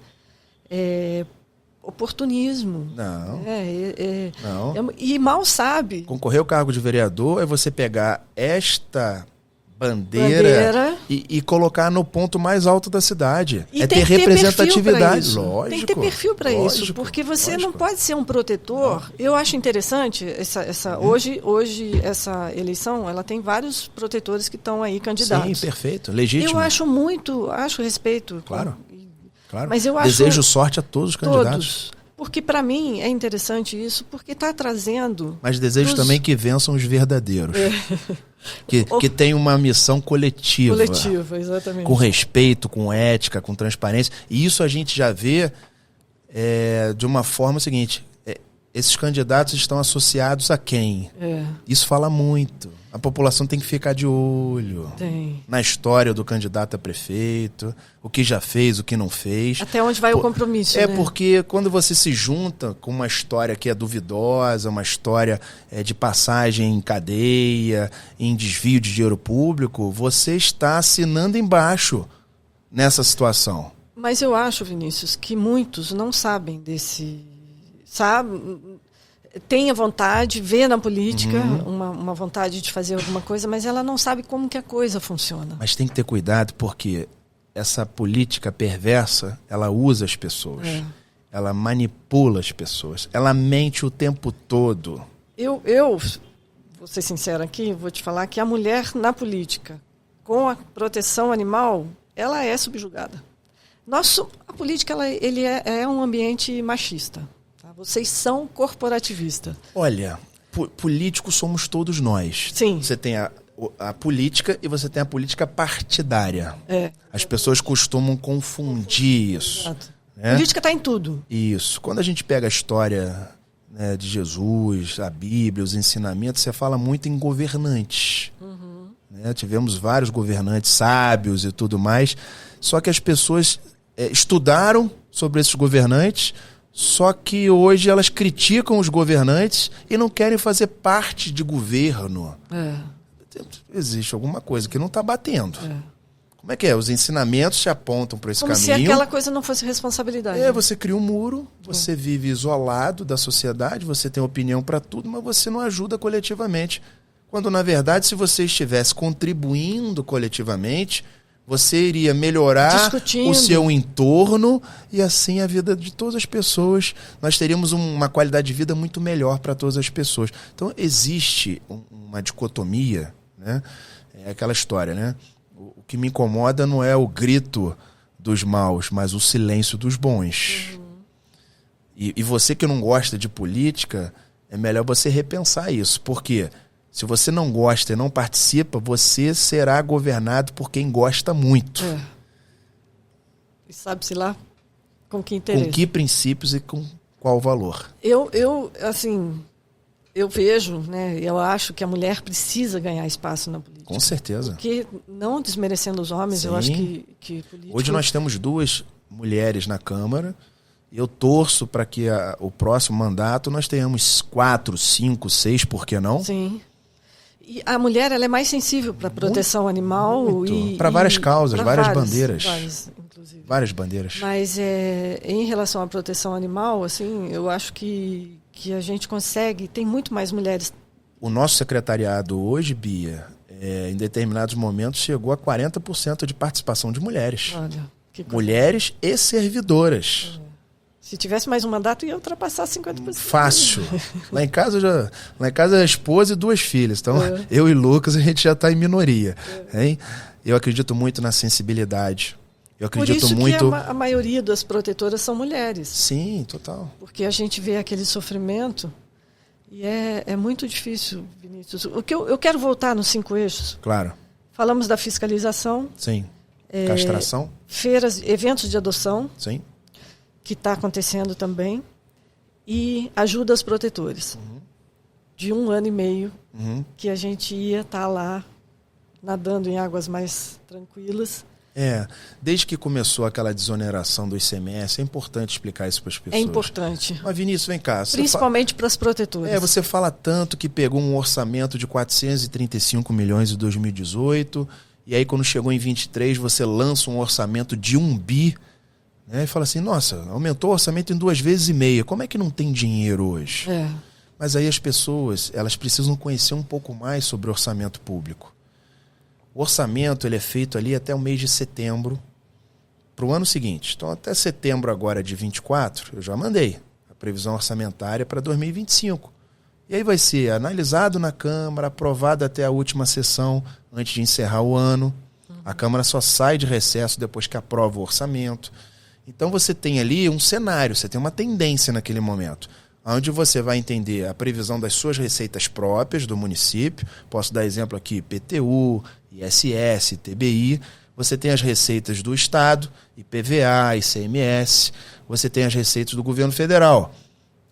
Speaker 1: é oportunismo.
Speaker 2: Não.
Speaker 1: Não. E mal sabe.
Speaker 2: Concorrer ao cargo de vereador é você pegar esta bandeira. E colocar no ponto mais alto da cidade.
Speaker 1: E
Speaker 2: ter representatividade.
Speaker 1: Lógico. Tem que ter perfil para isso, porque você não pode ser um protetor. Não. Eu acho interessante hoje essa eleição, ela tem vários protetores que estão aí candidatos.
Speaker 2: Sim, perfeito, legítimo.
Speaker 1: Eu acho respeito.
Speaker 2: Claro. Claro.
Speaker 1: Mas eu acho
Speaker 2: desejo sorte a todos os candidatos.
Speaker 1: Porque para mim é interessante isso, porque está trazendo...
Speaker 2: Mas desejo também que vençam os verdadeiros. Que tem uma missão coletiva.
Speaker 1: Coletiva, exatamente.
Speaker 2: Com respeito, com ética, com transparência. E isso a gente já vê de uma forma seguinte. Esses candidatos estão associados a quem? Isso fala muito. A população tem que ficar de olho na história do candidato a prefeito, o que já fez, o que não fez.
Speaker 1: Até onde vai o compromisso, né?
Speaker 2: Porque quando você se junta com uma história que é duvidosa, uma história de passagem em cadeia, em desvio de dinheiro público, você está assinando embaixo nessa situação.
Speaker 1: Mas eu acho, Vinícius, que muitos não sabem desse... tem a vontade, vê na política uma vontade de fazer alguma coisa, mas ela não sabe como que a coisa funciona.
Speaker 2: Mas tem que ter cuidado, porque essa política perversa, ela usa as pessoas. Ela manipula as pessoas. Ela mente o tempo todo. Eu
Speaker 1: vou ser sincera aqui, vou te falar que a mulher na política, com a proteção animal, ela é subjugada. A política ele é um ambiente machista. Vocês são corporativistas.
Speaker 2: Olha, políticos somos todos nós.
Speaker 1: Sim.
Speaker 2: Você tem a política e você tem a política partidária. As pessoas costumam confundir isso.
Speaker 1: Exato.
Speaker 2: Né?
Speaker 1: Política está em tudo.
Speaker 2: Isso. Quando a gente pega a história, né, de Jesus, a Bíblia, os ensinamentos, você fala muito em governantes. Né? Tivemos vários governantes sábios e tudo mais. Só que as pessoas estudaram sobre esses governantes. Só que hoje elas criticam os governantes e não querem fazer parte de governo. Existe alguma coisa que não está batendo. Como é que é? Os ensinamentos te apontam para esse caminho.
Speaker 1: Como se aquela coisa não fosse responsabilidade.
Speaker 2: Você cria um muro, você vive isolado da sociedade, você tem opinião para tudo, mas você não ajuda coletivamente. Quando, na verdade, se você estivesse contribuindo coletivamente... você iria melhorar o seu entorno e assim a vida de todas as pessoas. Nós teríamos uma qualidade de vida muito melhor para todas as pessoas. Então existe uma dicotomia, né? É aquela história, né? O que me incomoda não é o grito dos maus, mas o silêncio dos bons. E você que não gosta de política, é melhor você repensar isso. Por quê? Se você não gosta e não participa, você será governado por quem gosta muito.
Speaker 1: E sabe-se lá com que interesse.
Speaker 2: Com que princípios e com qual valor?
Speaker 1: Assim, eu vejo, né, eu acho que a mulher precisa ganhar espaço na política.
Speaker 2: Com certeza.
Speaker 1: Porque, não desmerecendo os homens,
Speaker 2: Sim.
Speaker 1: eu acho que político...
Speaker 2: Hoje nós temos 2 mulheres na Câmara. Eu torço para que o próximo mandato nós tenhamos 4, 5, 6, por que não?
Speaker 1: Sim. E a mulher, ela é mais sensível para a proteção animal e...
Speaker 2: Para várias causas, várias bandeiras.
Speaker 1: Inclusive.
Speaker 2: Várias bandeiras.
Speaker 1: Mas em relação à proteção animal, assim, eu acho que a gente consegue, tem muito mais mulheres.
Speaker 2: O nosso secretariado hoje, Bia, em determinados momentos chegou a 40% de participação de mulheres.
Speaker 1: Olha, que coisa.
Speaker 2: Mulheres e servidoras.
Speaker 1: Se tivesse mais um mandato, ia ultrapassar 50%.
Speaker 2: Fácil. Lá em casa é a esposa e 2 filhas. Então, eu e Lucas, a gente já está em minoria. Hein? Eu acredito muito na sensibilidade. Eu acredito
Speaker 1: Por isso
Speaker 2: muito...
Speaker 1: que a maioria das protetoras são mulheres.
Speaker 2: Sim, total.
Speaker 1: Porque a gente vê aquele sofrimento e é muito difícil, Vinícius. Eu quero voltar nos 5 eixos.
Speaker 2: Claro.
Speaker 1: Falamos da fiscalização.
Speaker 2: Sim. Castração.
Speaker 1: Feiras, eventos de adoção.
Speaker 2: Sim.
Speaker 1: Que está acontecendo também. E ajuda aos protetores. De 1 ano e meio que a gente ia estar lá nadando em águas mais tranquilas.
Speaker 2: Desde que começou aquela desoneração do ICMS, é importante explicar isso para as pessoas.
Speaker 1: É importante.
Speaker 2: Mas, Vinícius, vem cá.
Speaker 1: Principalmente para as protetoras.
Speaker 2: Você fala tanto que pegou um orçamento de 435 milhões em 2018, e aí quando chegou em 23, você lança um orçamento de 1 bi, né, e fala assim, nossa, aumentou o orçamento em 2,5 vezes. Como é que não tem dinheiro hoje? Mas aí as pessoas, elas precisam conhecer um pouco mais sobre o orçamento público. O orçamento ele é feito ali até o mês de setembro para o ano seguinte. Então, até setembro agora de 24, eu já mandei a previsão orçamentária para 2025. E aí vai ser analisado na Câmara, aprovado até a última sessão antes de encerrar o ano. A Câmara só sai de recesso depois que aprova o orçamento. Então você tem ali um cenário, você tem uma tendência naquele momento, onde você vai entender a previsão das suas receitas próprias do município. Posso dar exemplo aqui, IPTU, ISS, TBI. Você tem as receitas do Estado, IPVA, ICMS. Você tem as receitas do governo federal,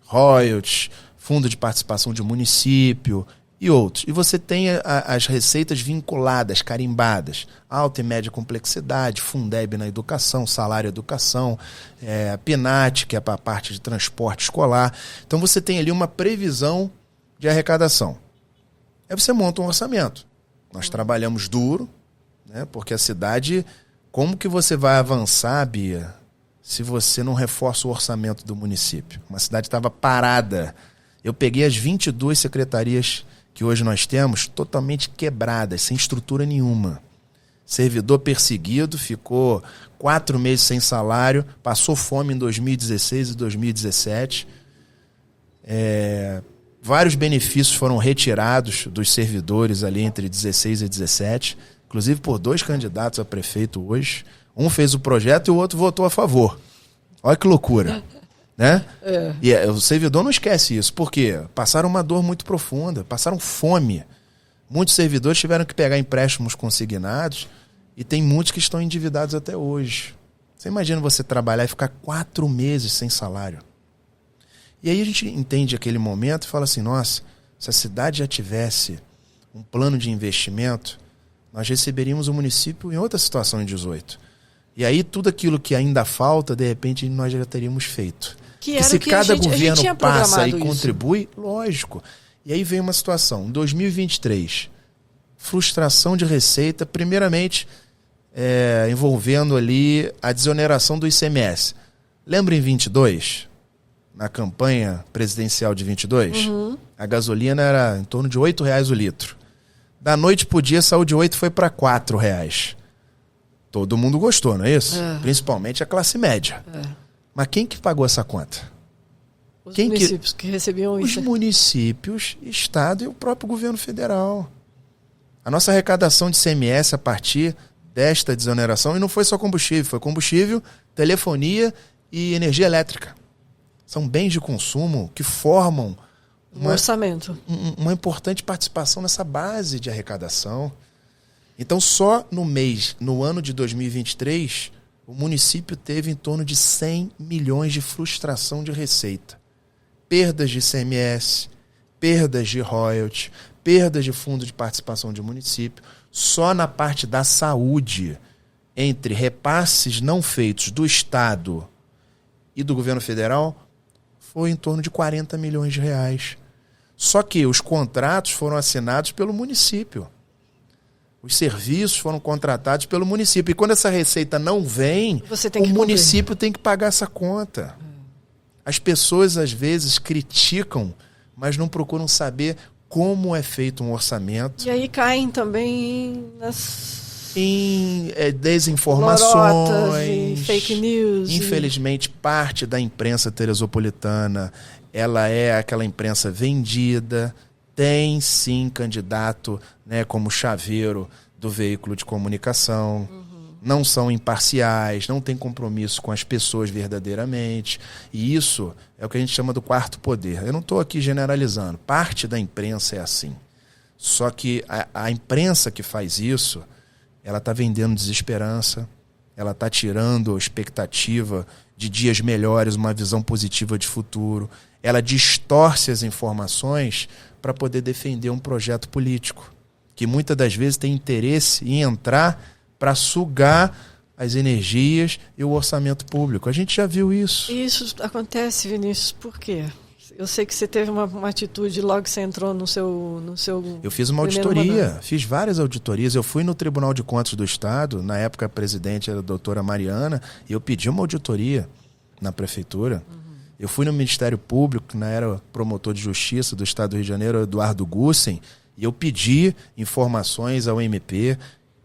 Speaker 2: royalties, fundo de participação de município e outros. E você tem as receitas vinculadas, carimbadas, alta e média complexidade, Fundeb na educação, salário educação, PNAT, que é para a parte de transporte escolar. Então você tem ali uma previsão de arrecadação. Aí você monta um orçamento. Nós trabalhamos duro, né, porque a cidade, como que você vai avançar, Bia, se você não reforça o orçamento do município? Uma cidade estava parada. Eu peguei as 22 secretarias que hoje nós temos totalmente quebradas, sem estrutura nenhuma. Servidor perseguido, ficou 4 meses sem salário, passou fome em 2016 e 2017. Vários benefícios foram retirados dos servidores ali entre 16 e 17, inclusive por 2 candidatos a prefeito hoje. Um fez o projeto e o outro votou a favor. Olha que loucura. Né? E o servidor não esquece isso, porque passaram uma dor muito profunda, passaram fome. Muitos servidores tiveram que pegar empréstimos consignados e tem muitos que estão endividados até hoje. Você imagina você trabalhar e ficar 4 meses sem salário. E aí a gente entende aquele momento e fala assim, nossa, se a cidade já tivesse um plano de investimento, nós receberíamos o município em outra situação em 18. E aí tudo aquilo que ainda falta, de repente, nós já teríamos feito.
Speaker 1: Que
Speaker 2: se
Speaker 1: que
Speaker 2: cada governo passa e
Speaker 1: isso.
Speaker 2: contribui, lógico. E aí vem uma situação, em 2023, frustração de receita, primeiramente envolvendo ali a desoneração do ICMS. Lembra em 22, na campanha presidencial de 22? A gasolina era em torno de R$8 o litro. Da noite pro dia saiu de 8 e foi para R$4. Todo mundo gostou, não é isso? Principalmente a classe média. Mas quem que pagou essa conta?
Speaker 1: Os municípios que recebiam isso.
Speaker 2: Os municípios, Estado e o próprio governo federal. A nossa arrecadação de ICMS a partir desta desoneração, e não foi só combustível, foi combustível, telefonia e energia elétrica. São bens de consumo que formam
Speaker 1: um orçamento.
Speaker 2: Uma importante participação nessa base de arrecadação. Então, só no ano de 2023, o município teve em torno de 100 milhões de frustração de receita. Perdas de ICMS, perdas de royalties, perdas de fundo de participação de município. Só na parte da saúde, entre repasses não feitos do Estado e do governo federal, foi em torno de 40 milhões de reais. Só que os contratos foram assinados pelo município. Os serviços foram contratados pelo município. E quando essa receita não vem, o município tem que pagar essa conta. As pessoas, às vezes, criticam, mas não procuram saber como é feito um orçamento.
Speaker 1: E aí caem também
Speaker 2: em desinformações,
Speaker 1: em fake news.
Speaker 2: Infelizmente, parte da imprensa teresopolitana, ela é aquela imprensa vendida. Tem, sim, candidato, né, como chaveiro do veículo de comunicação. Não são imparciais, não têm compromisso com as pessoas verdadeiramente. E isso é o que a gente chama do quarto poder. Eu não estou aqui generalizando. Parte da imprensa é assim. Só que a imprensa que faz isso, ela está vendendo desesperança, ela está tirando a expectativa de dias melhores, uma visão positiva de futuro. Ela distorce as informações para poder defender um projeto político, que muitas das vezes tem interesse em entrar para sugar as energias e o orçamento público. A gente já viu isso.
Speaker 1: Isso acontece, Vinícius, por quê? Eu sei que você teve uma atitude logo que você entrou no seu
Speaker 2: Eu fiz uma auditoria, fiz várias auditorias. Eu fui no Tribunal de Contas do Estado, na época a presidente era a doutora Mariana, e eu pedi uma auditoria na prefeitura. Eu fui no Ministério Público, que era promotor de justiça do Estado do Rio de Janeiro, Eduardo Gussen, e eu pedi informações ao MP,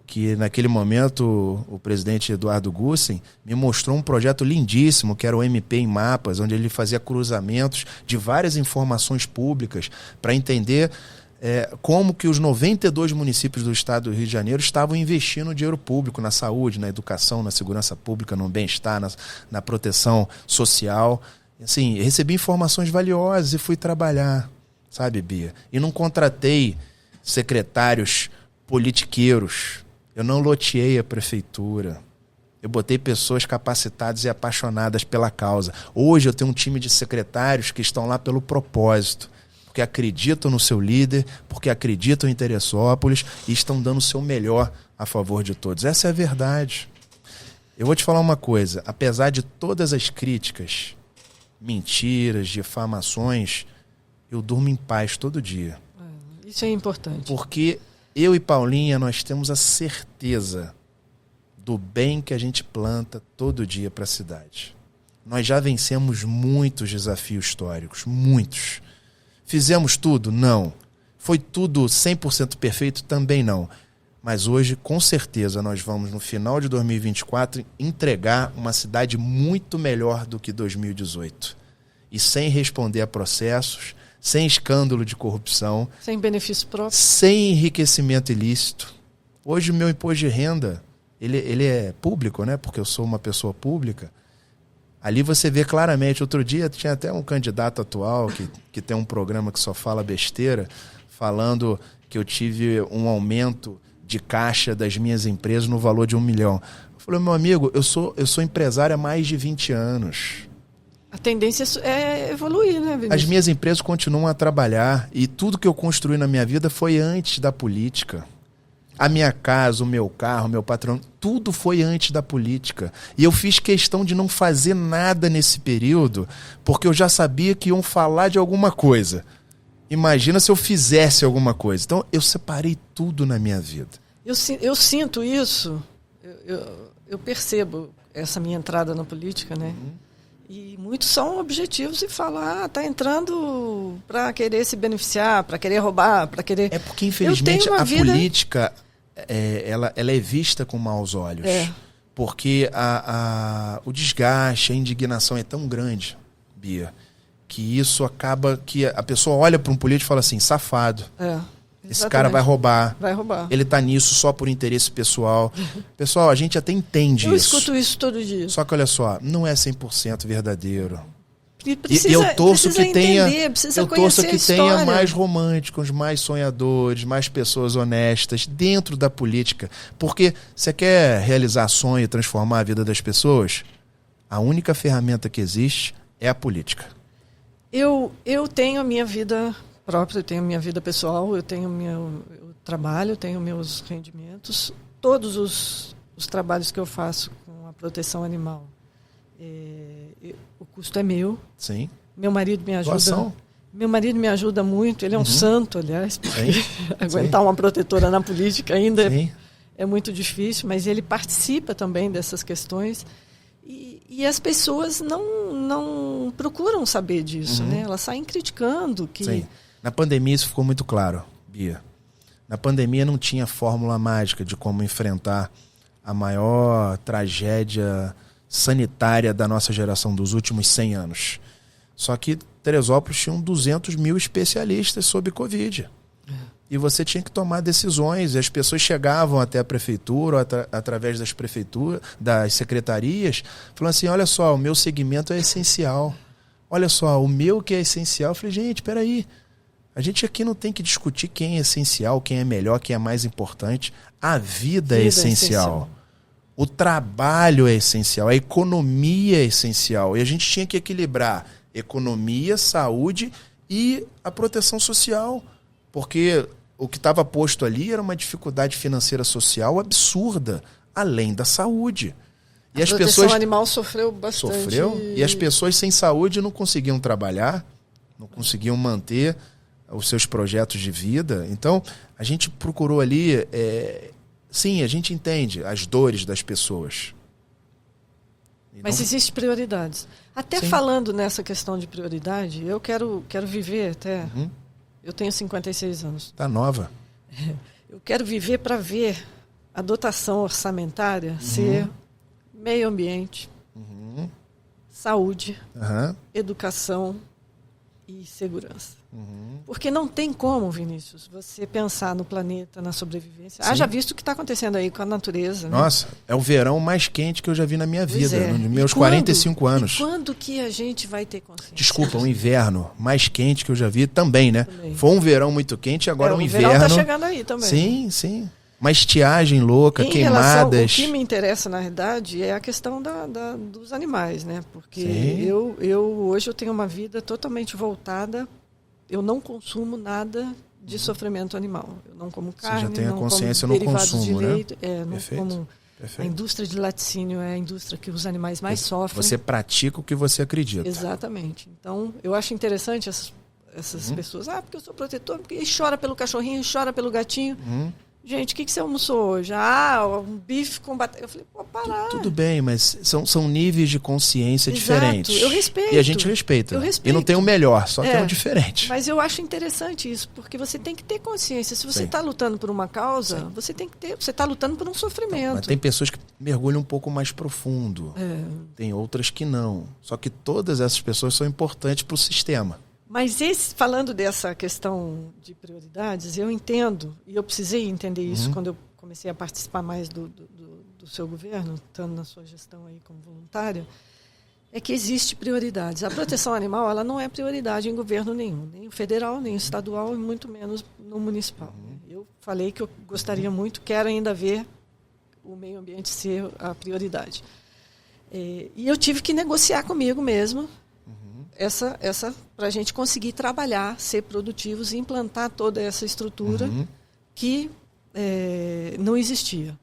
Speaker 2: que naquele momento o presidente Eduardo Gussen me mostrou um projeto lindíssimo, que era o MP em Mapas, onde ele fazia cruzamentos de várias informações públicas para entender como que os 92 municípios do Estado do Rio de Janeiro estavam investindo dinheiro público na saúde, na educação, na segurança pública, no bem-estar, na proteção social. Assim, recebi informações valiosas e fui trabalhar, sabe, Bia? E não contratei secretários politiqueiros. Eu não loteei a prefeitura. Eu botei pessoas capacitadas e apaixonadas pela causa. Hoje eu tenho um time de secretários que estão lá pelo propósito, porque acreditam no seu líder, porque acreditam em Teresópolis e estão dando o seu melhor a favor de todos. Essa é a verdade. Eu vou te falar uma coisa. Apesar de todas as críticas, mentiras, difamações, eu durmo em paz todo dia.
Speaker 1: Isso é importante.
Speaker 2: Porque eu e Paulinha, nós temos a certeza do bem que a gente planta todo dia para a cidade. Nós já vencemos muitos desafios históricos, muitos. Fizemos tudo? Não. Foi tudo 100% perfeito? Também não. Mas hoje, com certeza, nós vamos, no final de 2024, entregar uma cidade muito melhor do que 2018. E sem responder a processos, sem escândalo de corrupção.
Speaker 1: Sem benefício próprio.
Speaker 2: Sem enriquecimento ilícito. Hoje o meu imposto de renda, ele é público, né? Porque eu sou uma pessoa pública. Ali você vê claramente. Outro dia tinha até um candidato atual que tem um programa que só fala besteira, falando que eu tive um aumento de caixa das minhas empresas no valor de 1 milhão. Eu falei, meu amigo, eu sou empresário há mais de 20 anos.
Speaker 1: A tendência é evoluir, né, Vinícius?
Speaker 2: As minhas empresas continuam a trabalhar e tudo que eu construí na minha vida foi antes da política. A minha casa, o meu carro, o meu patrão, tudo foi antes da política. E eu fiz questão de não fazer nada nesse período, porque eu já sabia que iam falar de alguma coisa. Imagina se eu fizesse alguma coisa. Então, eu separei tudo na minha vida.
Speaker 1: Eu sinto isso, eu percebo essa minha entrada na política, né? E muitos são objetivos e falam, tá entrando para querer se beneficiar, para querer roubar, para querer...
Speaker 2: É porque, infelizmente, a política, ela é vista com maus olhos. Porque o desgaste, a indignação é tão grande, Bia, que isso acaba que a pessoa olha para um político e fala assim, safado. Esse cara vai roubar.
Speaker 1: Vai roubar.
Speaker 2: Ele tá nisso só por interesse pessoal. Pessoal, a gente até entende isso.
Speaker 1: Eu escuto isso todo dia.
Speaker 2: Só que olha só, não é 100% verdadeiro. E eu torço que tenha,
Speaker 1: precisa conhecer a história.
Speaker 2: Tenha mais românticos, mais sonhadores, mais pessoas honestas dentro da política. Porque você quer realizar sonho e transformar a vida das pessoas, a única ferramenta que existe é a política.
Speaker 1: Eu tenho a minha vida própria, eu tenho a minha vida pessoal, eu tenho meu trabalho, eu tenho meus rendimentos. Todos os trabalhos que eu faço com a proteção animal, o custo é meu.
Speaker 2: Sim.
Speaker 1: Meu marido me ajuda.
Speaker 2: Doação.
Speaker 1: Meu marido me ajuda muito. Ele é um santo, aliás.
Speaker 2: Sim.
Speaker 1: Aguentar uma protetora na política ainda
Speaker 2: Sim.
Speaker 1: é muito difícil, mas ele participa também dessas questões. E as pessoas não procuram saber disso, né? Elas saem criticando.
Speaker 2: Sim. Na pandemia isso ficou muito claro, Bia. Na pandemia não tinha fórmula mágica de como enfrentar a maior tragédia sanitária da nossa geração dos últimos 100 anos. Só que Teresópolis tinha 200 mil especialistas sobre Covid. E você tinha que tomar decisões. E as pessoas chegavam até a prefeitura, através das prefeituras, das secretarias, falando assim, olha só, o meu segmento é essencial. Olha só, o meu que é essencial. Eu falei, gente, espera aí. A gente aqui não tem que discutir quem é essencial, quem é melhor, quem é mais importante. A vida é essencial. O trabalho é essencial, a economia é essencial. E a gente tinha que equilibrar economia, saúde e a proteção social. Porque o que estava posto ali era uma dificuldade financeira social absurda, além da saúde.
Speaker 1: E a proteção animal sofreu bastante.
Speaker 2: E as pessoas sem saúde não conseguiam trabalhar, não conseguiam manter os seus projetos de vida. Então, a gente procurou ali... Sim, a gente entende as dores das pessoas.
Speaker 1: Mas existem prioridades. Até Sim. Falando nessa questão de prioridade, eu quero viver até... Eu tenho 56 anos.
Speaker 2: Está nova.
Speaker 1: Eu quero viver para ver a dotação orçamentária ser meio ambiente, saúde, educação e segurança. Porque não tem como, Vinícius, você pensar no planeta, na sobrevivência. Haja visto o que está acontecendo aí com a natureza.
Speaker 2: Nossa, né? É o verão mais quente que eu já vi na minha vida, nos meus 45 anos.
Speaker 1: E quando que a gente vai ter consciência?
Speaker 2: Desculpa, o inverno mais quente que eu já vi também, né? Também. Foi um verão muito quente, agora um inverno...
Speaker 1: O verão está chegando aí também.
Speaker 2: Sim, sim. Uma estiagem louca, queimadas.
Speaker 1: O que me interessa, na realidade, é a questão dos animais, né? Porque hoje eu tenho uma vida totalmente voltada... Eu não consumo nada de sofrimento animal. Eu não como carne,
Speaker 2: você já tem a consciência
Speaker 1: no
Speaker 2: consumo,
Speaker 1: de leite,
Speaker 2: né?
Speaker 1: Não como... Perfeito. A indústria de laticínio é a indústria que os animais mais sofrem.
Speaker 2: Você pratica o que você acredita.
Speaker 1: Exatamente. Então, eu acho interessante essas pessoas. Porque eu sou protetor, porque chora pelo cachorrinho, chora pelo gatinho. Gente, o que você almoçou hoje? Um bife com batata. Eu falei, parar.
Speaker 2: Tudo bem, mas são níveis de consciência diferentes.
Speaker 1: Eu respeito.
Speaker 2: E a gente respeita. E não tem o melhor, só tem o diferente.
Speaker 1: Mas eu acho interessante isso, porque você tem que ter consciência. Se você está lutando por uma causa, você tem que ter. Você está lutando por um sofrimento.
Speaker 2: Mas tem pessoas que mergulham um pouco mais profundo. Tem outras que não. Só que todas essas pessoas são importantes para o sistema.
Speaker 1: Mas falando dessa questão de prioridades, eu entendo, e eu precisei entender isso quando eu comecei a participar mais do seu governo, estando na sua gestão aí como voluntária, é que existe prioridades. A proteção animal, ela não é prioridade em governo nenhum, nem o federal, nem o estadual, e muito menos no municipal. Eu falei que eu gostaria muito, quero ainda ver o meio ambiente ser a prioridade. E eu tive que negociar comigo mesmo, essa para a gente conseguir trabalhar, ser produtivos e implantar toda essa estrutura que não existia.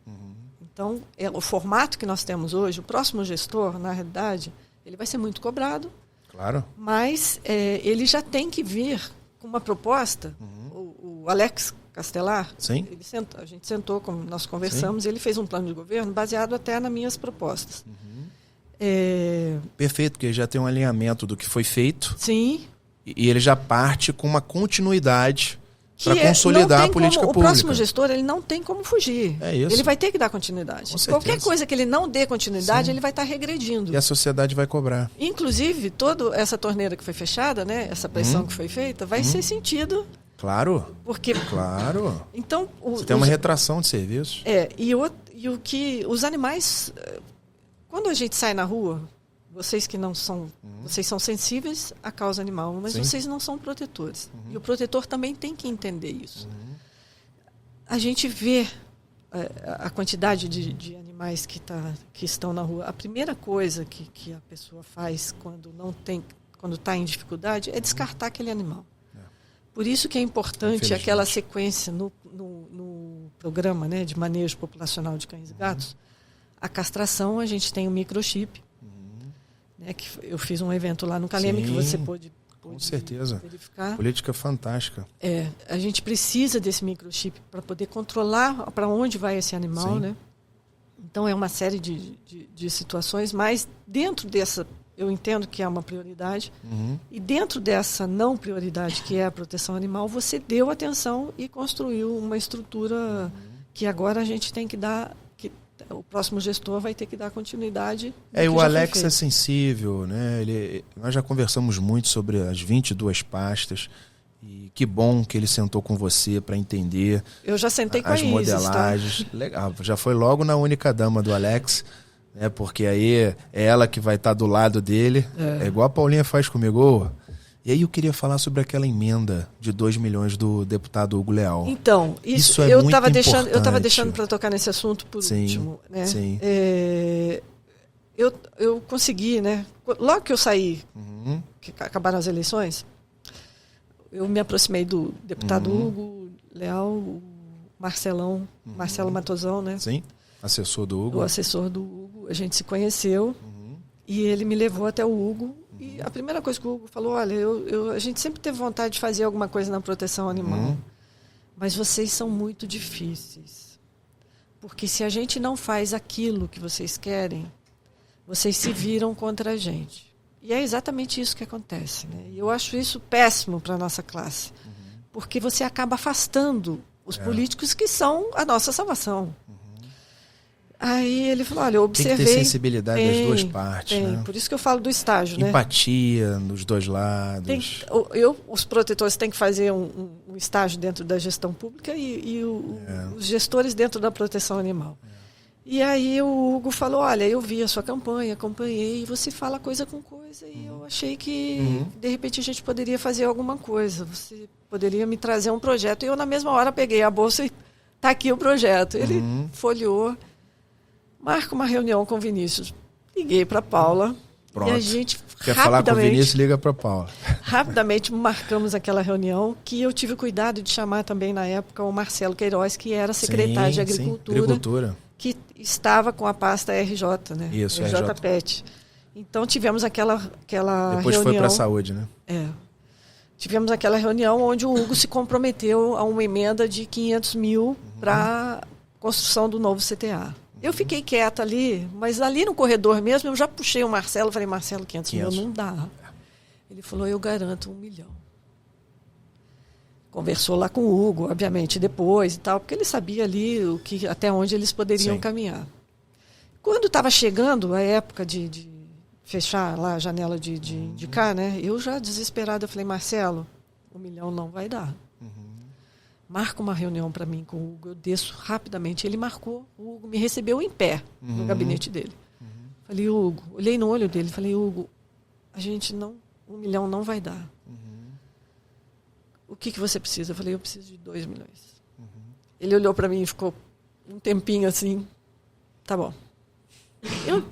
Speaker 1: Então, o formato que nós temos hoje, o próximo gestor, na realidade, ele vai ser muito cobrado.
Speaker 2: Claro.
Speaker 1: Mas ele já tem que vir com uma proposta. O Alex Castelar, a gente sentou, como nós conversamos, ele fez um plano de governo baseado até nas minhas propostas.
Speaker 2: Perfeito, porque já tem um alinhamento do que foi feito.
Speaker 1: Sim.
Speaker 2: E ele já parte com uma continuidade para consolidar a política pública.
Speaker 1: O próximo gestor, ele não tem como fugir.
Speaker 2: É isso.
Speaker 1: Ele vai ter que dar continuidade. Qualquer coisa que ele não dê continuidade, ele vai estar regredindo.
Speaker 2: E a sociedade vai cobrar.
Speaker 1: Inclusive, toda essa torneira que foi fechada, né, essa pressão que foi feita, vai ser sentido.
Speaker 2: Claro.
Speaker 1: Porque,
Speaker 2: claro.
Speaker 1: Então,
Speaker 2: você tem uma retração de serviços.
Speaker 1: E o que os animais... Quando a gente sai na rua, vocês que não são, vocês são sensíveis à causa animal, mas
Speaker 2: Sim.
Speaker 1: vocês não são protetores. E o protetor também tem que entender isso. A gente vê a quantidade de animais que estão na rua. A primeira coisa que a pessoa faz quando está em dificuldade é descartar aquele animal. Por isso que é importante aquela sequência no programa, né, de manejo populacional de cães e gatos. A castração, a gente tem o microchip, né, que eu fiz um evento lá no Caleme que você pôde
Speaker 2: com certeza.
Speaker 1: verificar.
Speaker 2: Política fantástica.
Speaker 1: A gente precisa desse microchip para poder controlar para onde vai esse animal, né? Então é uma série de situações, mas dentro dessa, eu entendo que é uma prioridade, e dentro dessa não prioridade, que é a proteção animal, você deu atenção e construiu uma estrutura que agora a gente tem que dar, que o próximo gestor vai ter que dar continuidade.
Speaker 2: E o Alex é sensível, né? Nós já conversamos muito sobre as 22 pastas, e que bom que ele sentou com você para entender.
Speaker 1: Eu já sentei com
Speaker 2: as
Speaker 1: a Isis,
Speaker 2: modelagens. Tá? Legal, já foi logo na única dama do Alex, né? Porque aí é ela que vai estar do lado dele. É igual a Paulinha faz comigo. E aí eu queria falar sobre aquela emenda de 2 milhões do deputado Hugo Leal.
Speaker 1: Então, isso é muito importante. Eu estava deixando para tocar nesse assunto por último. Né?
Speaker 2: Sim.
Speaker 1: Eu consegui, né? Logo que eu saí, que acabaram as eleições, eu me aproximei do deputado Hugo Leal, o Marcelo Matosão, né?
Speaker 2: Sim, assessor do Hugo.
Speaker 1: O assessor do Hugo. A gente se conheceu e ele me levou até o Hugo. E a primeira coisa que o Hugo falou, olha, a gente sempre teve vontade de fazer alguma coisa na proteção animal, mas vocês são muito difíceis. Porque se a gente não faz aquilo que vocês querem, vocês se viram contra a gente. E é exatamente isso que acontece. Né? E eu acho isso péssimo para a nossa classe. Porque você acaba afastando os políticos que são a nossa salvação. Aí ele falou, olha, eu observei...
Speaker 2: Tem que ter sensibilidade das duas partes. Né?
Speaker 1: Por isso que eu falo do estágio.
Speaker 2: Empatia nos dois lados.
Speaker 1: Os protetores têm que fazer um estágio dentro da gestão pública e os gestores dentro da proteção animal. E aí o Hugo falou, olha, eu vi a sua campanha, acompanhei, e você fala coisa com coisa, e eu achei que, de repente, a gente poderia fazer alguma coisa. Você poderia me trazer um projeto. E eu, na mesma hora, peguei a bolsa e está aqui o projeto. Ele folheou, marca uma reunião com o Vinícius. Liguei para a Paula.
Speaker 2: Pronto.
Speaker 1: E a gente,
Speaker 2: quer falar com o Vinícius, liga para a Paula.
Speaker 1: Rapidamente marcamos aquela reunião, que eu tive o cuidado de chamar também, na época, o Marcelo Queiroz, que era secretário de Agricultura. Que estava com a pasta RJ, né?
Speaker 2: Isso,
Speaker 1: RJ Pet. Então tivemos aquela
Speaker 2: Depois
Speaker 1: reunião.
Speaker 2: Foi para a saúde, né?
Speaker 1: Tivemos aquela reunião onde o Hugo se comprometeu a uma emenda de 500 mil para a construção do novo CTA. Eu fiquei quieta ali, mas ali no corredor mesmo eu já puxei o Marcelo, falei, Marcelo, 500 mil não dá. Ele falou, eu garanto 1 milhão. Conversou lá com o Hugo, obviamente, depois e tal, porque ele sabia ali até onde eles poderiam caminhar. Quando estava chegando a época de fechar lá a janela de indicar, né, eu já desesperada falei, Marcelo, 1 milhão não vai dar. Marca uma reunião para mim com o Hugo, eu desço rapidamente. Ele marcou, o Hugo me recebeu em pé no gabinete dele. Falei, Hugo, olhei no olho dele, falei, Hugo, a gente não, 1 milhão não vai dar. O que você precisa? Eu falei, eu preciso de 2 milhões. Ele olhou para mim e ficou um tempinho assim, tá bom. Eu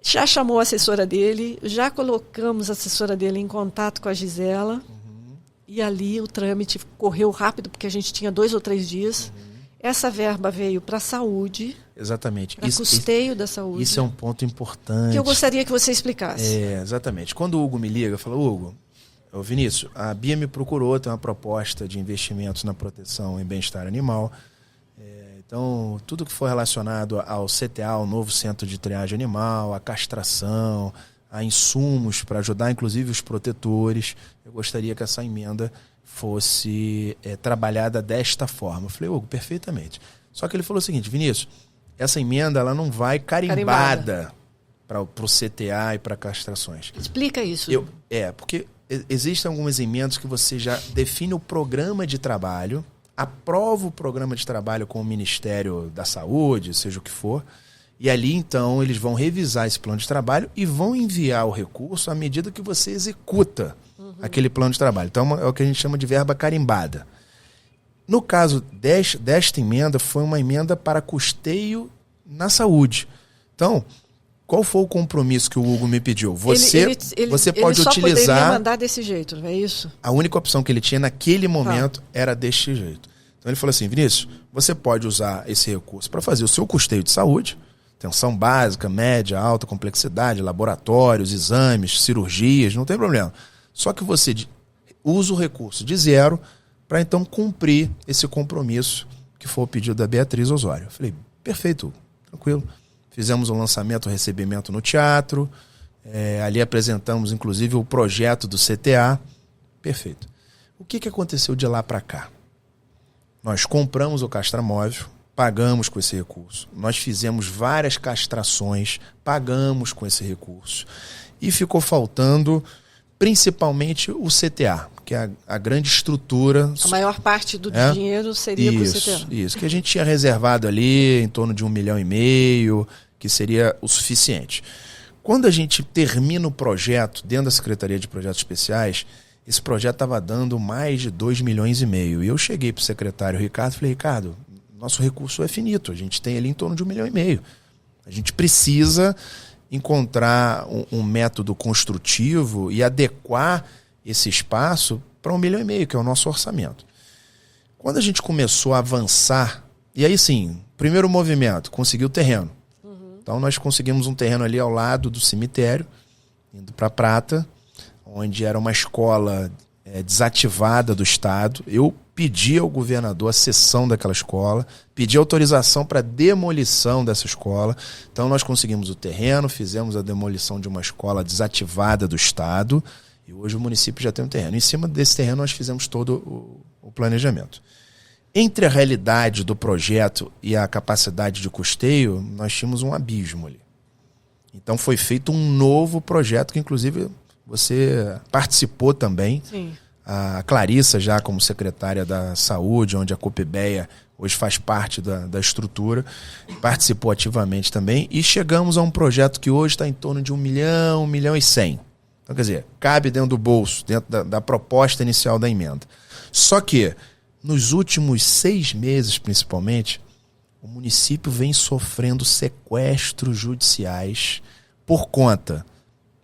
Speaker 1: já chamou a assessora dele, já colocamos a assessora dele em contato com a Gisela, e ali o trâmite correu rápido, porque a gente tinha 2 ou 3 dias. Essa verba veio para a saúde.
Speaker 2: Exatamente.
Speaker 1: Para custeio da saúde.
Speaker 2: Isso é um ponto importante.
Speaker 1: Que eu gostaria que você explicasse.
Speaker 2: Exatamente. Quando o Hugo me liga, fala, Hugo, Vinícius, a Bia me procurou, tem uma proposta de investimentos na proteção e bem-estar animal. Então, tudo que for relacionado ao CTA, ao novo centro de triagem animal, a castração, a insumos para ajudar, inclusive, os protetores, eu gostaria que essa emenda fosse trabalhada desta forma. Eu falei, Hugo, perfeitamente. Só que ele falou o seguinte, Vinícius, essa emenda ela não vai carimbada para o CTA e para castrações.
Speaker 1: Explica isso.
Speaker 2: Porque existem algumas emendas que você já define o programa de trabalho, aprova o programa de trabalho com o Ministério da Saúde, seja o que for, E ali, então, eles vão revisar esse plano de trabalho e vão enviar o recurso à medida que você executa aquele plano de trabalho. Então, é o que a gente chama de verba carimbada. No caso desta emenda, foi uma emenda para custeio na saúde. Então, qual foi o compromisso que o Hugo me pediu? Você pode
Speaker 1: só
Speaker 2: utilizar...
Speaker 1: poderia mandar desse jeito, não é isso?
Speaker 2: A única opção que ele tinha naquele momento era deste jeito. Então, ele falou assim, Vinícius, você pode usar esse recurso para fazer o seu custeio de saúde, atenção básica, média, alta complexidade, laboratórios, exames, cirurgias, não tem problema. Só que você usa o recurso de zero para então cumprir esse compromisso que foi o pedido da Beatriz Osório. Eu falei, perfeito, tranquilo. Fizemos um lançamento, um recebimento no teatro, ali apresentamos inclusive o projeto do CTA. Perfeito. O que aconteceu de lá para cá? Nós compramos o castramóvel, pagamos com esse recurso. Nós fizemos várias castrações, pagamos com esse recurso. E ficou faltando principalmente o CTA, que é a grande estrutura.
Speaker 1: A maior parte do dinheiro seria para o CTA.
Speaker 2: Isso, que a gente tinha reservado ali em torno de 1,5 milhão, que seria o suficiente. Quando a gente termina o projeto, dentro da Secretaria de Projetos Especiais, esse projeto estava dando mais de 2,5 milhões. E eu cheguei para o secretário Ricardo e falei, Ricardo, nosso recurso é finito, a gente tem ali em torno de 1,5 milhão. A gente precisa encontrar um método construtivo e adequar esse espaço para 1,5 milhão, que é o nosso orçamento. Quando a gente começou a avançar, e aí sim, primeiro movimento, conseguiu o terreno. Então nós conseguimos um terreno ali ao lado do cemitério, indo para Prata, onde era uma escola desativada do Estado. Eu pedi ao governador a cessão daquela escola, pedi autorização para demolição dessa escola. Então nós conseguimos o terreno, fizemos a demolição de uma escola desativada do Estado e hoje o município já tem um terreno. Em cima desse terreno nós fizemos todo o planejamento. Entre a realidade do projeto e a capacidade de custeio, nós tínhamos um abismo ali. Então foi feito um novo projeto que inclusive você participou também.
Speaker 1: Sim.
Speaker 2: A Clarissa, já como secretária da Saúde, onde a Copibeia hoje faz parte da estrutura, participou ativamente também. E chegamos a um projeto que hoje está em torno de 1 milhão, 1 milhão e 100. Então, quer dizer, cabe dentro do bolso, dentro da proposta inicial da emenda. Só que, nos últimos 6 meses, principalmente, o município vem sofrendo sequestros judiciais por conta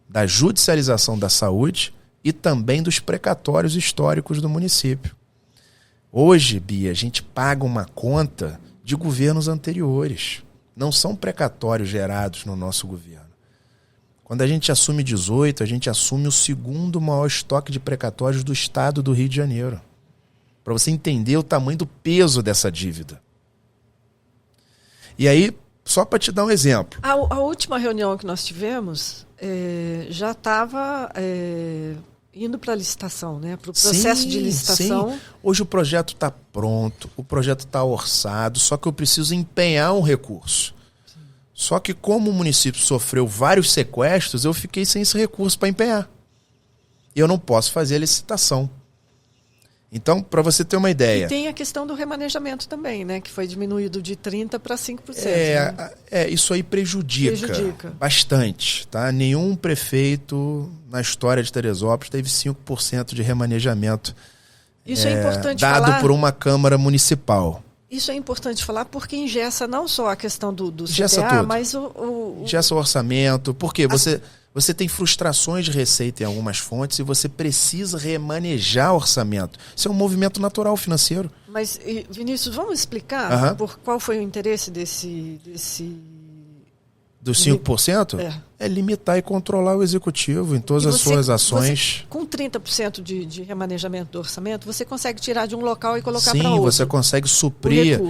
Speaker 2: da judicialização da saúde e também dos precatórios históricos do município. Hoje, Bia, a gente paga uma conta de governos anteriores. Não são precatórios gerados no nosso governo. Quando a gente assume 18, a gente assume o segundo maior estoque de precatórios do estado do Rio de Janeiro. Para você entender o tamanho do peso dessa dívida. E aí, só para te dar um exemplo.
Speaker 1: A última reunião que nós tivemos já estava indo para a licitação, né? Para o processo de licitação.
Speaker 2: Sim. Hoje o projeto está pronto, o projeto está orçado, só que eu preciso empenhar um recurso. Sim. Só que como o município sofreu vários sequestros, eu fiquei sem esse recurso para empenhar. E eu não posso fazer a licitação. Então, para você ter uma ideia...
Speaker 1: E tem a questão do remanejamento também, né? Que foi diminuído de 30% para 5%.
Speaker 2: Isso aí prejudica bastante. Tá? Nenhum prefeito na história de Teresópolis teve 5% de remanejamento
Speaker 1: Isso é importante
Speaker 2: dado
Speaker 1: falar,
Speaker 2: por uma Câmara Municipal.
Speaker 1: Isso é importante falar porque engessa não só a questão do
Speaker 2: engessa
Speaker 1: CTA,
Speaker 2: tudo.
Speaker 1: mas
Speaker 2: engessa o orçamento. Porque você tem frustrações de receita em algumas fontes e você precisa remanejar o orçamento. Isso é um movimento natural financeiro.
Speaker 1: Mas, Vinícius, vamos explicar por qual foi o interesse desse...
Speaker 2: Dos 5%? É limitar e controlar o executivo em todas as suas ações.
Speaker 1: Com 30% de remanejamento do orçamento, você consegue tirar de um local e colocar para outro.
Speaker 2: Sim, você consegue suprir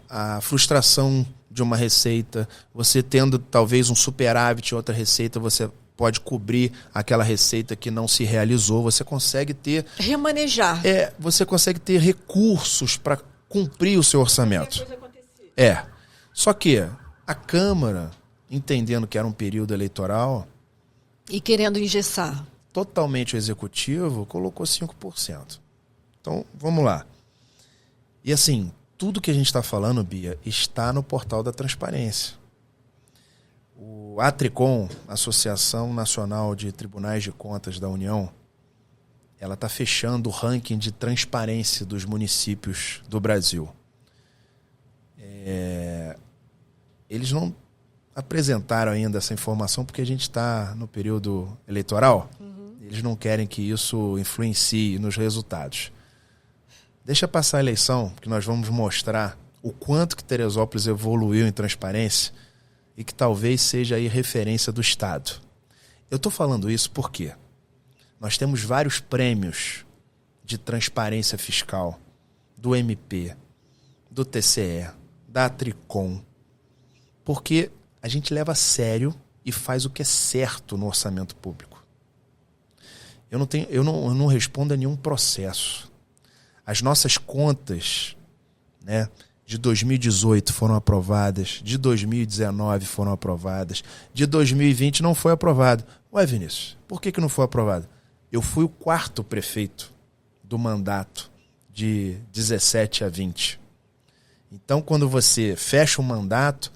Speaker 2: a frustração de uma receita. Você tendo talvez um superávit em outra receita, você pode cobrir aquela receita que não se realizou. Você consegue ter...
Speaker 1: Remanejar.
Speaker 2: Você consegue ter recursos para cumprir o seu orçamento. Só que a Câmara, entendendo que era um período eleitoral...
Speaker 1: E querendo engessar.
Speaker 2: Totalmente o Executivo, colocou 5%. Então, vamos lá. E assim, tudo que a gente está falando, Bia, está no portal da transparência. O Atricom, Associação Nacional de Tribunais de Contas da União, ela está fechando o ranking de transparência dos municípios do Brasil. Eles não apresentaram ainda essa informação porque a gente está no período eleitoral. Eles não querem que isso influencie nos resultados. Deixa passar a eleição, que nós vamos mostrar o quanto que Teresópolis evoluiu em transparência e que talvez seja aí referência do Estado. Eu estou falando isso porque nós temos vários prêmios de transparência fiscal do MP, do TCE, da Atricom, porque a gente leva a sério e faz o que é certo no orçamento público. Eu não respondo a nenhum processo. As nossas contas, né, de 2018 foram aprovadas, de 2019 foram aprovadas, de 2020 não foi aprovado. Ué, Vinícius, por que não foi aprovado? Eu fui o 4º prefeito do mandato de 17 a 20. Então, quando você fecha um mandato,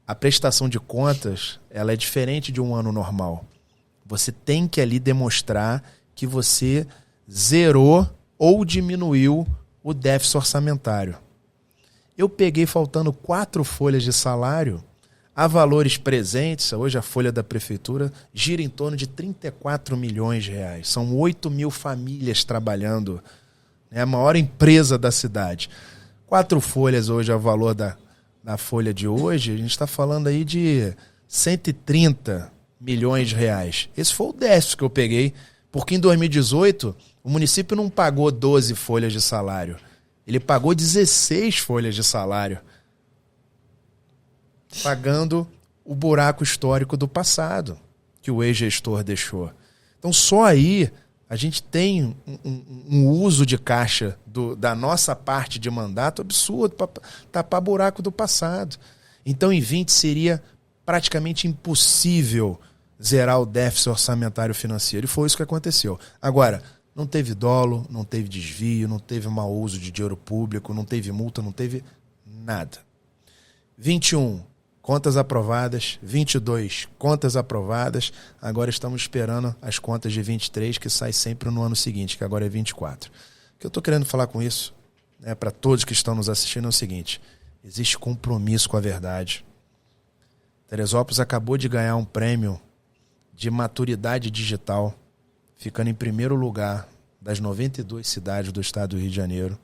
Speaker 2: a prestação de contas ela é diferente de um ano normal. Você tem que ali demonstrar que você zerou ou diminuiu o déficit orçamentário. Eu peguei faltando 4 folhas de salário a valores presentes. Hoje a folha da prefeitura gira em torno de 34 milhões de reais. São 8 mil famílias trabalhando. É a maior empresa da cidade. 4 folhas hoje é o valor da folha de hoje. A gente está falando aí de 130 milhões de reais. Esse foi o déficit que eu peguei, porque em 2018 o município não pagou 12 folhas de salário. Ele pagou 16 folhas de salário, pagando o buraco histórico do passado que o ex-gestor deixou. Então só aí a gente tem um uso de caixa da nossa parte de mandato absurdo para tapar buraco do passado. Então em 20 seria praticamente impossível zerar o déficit orçamentário financeiro. E foi isso que aconteceu. Agora, não teve dolo, não teve desvio, não teve mau uso de dinheiro público, não teve multa, não teve nada. 21, contas aprovadas. 22, contas aprovadas. Agora estamos esperando as contas de 23, que sai sempre no ano seguinte, que agora é 24. O que eu estou querendo falar com isso, né, para todos que estão nos assistindo, é o seguinte: existe compromisso com a verdade. Teresópolis acabou de ganhar um prêmio de maturidade digital, ficando em primeiro lugar das 92 cidades do estado do Rio de Janeiro,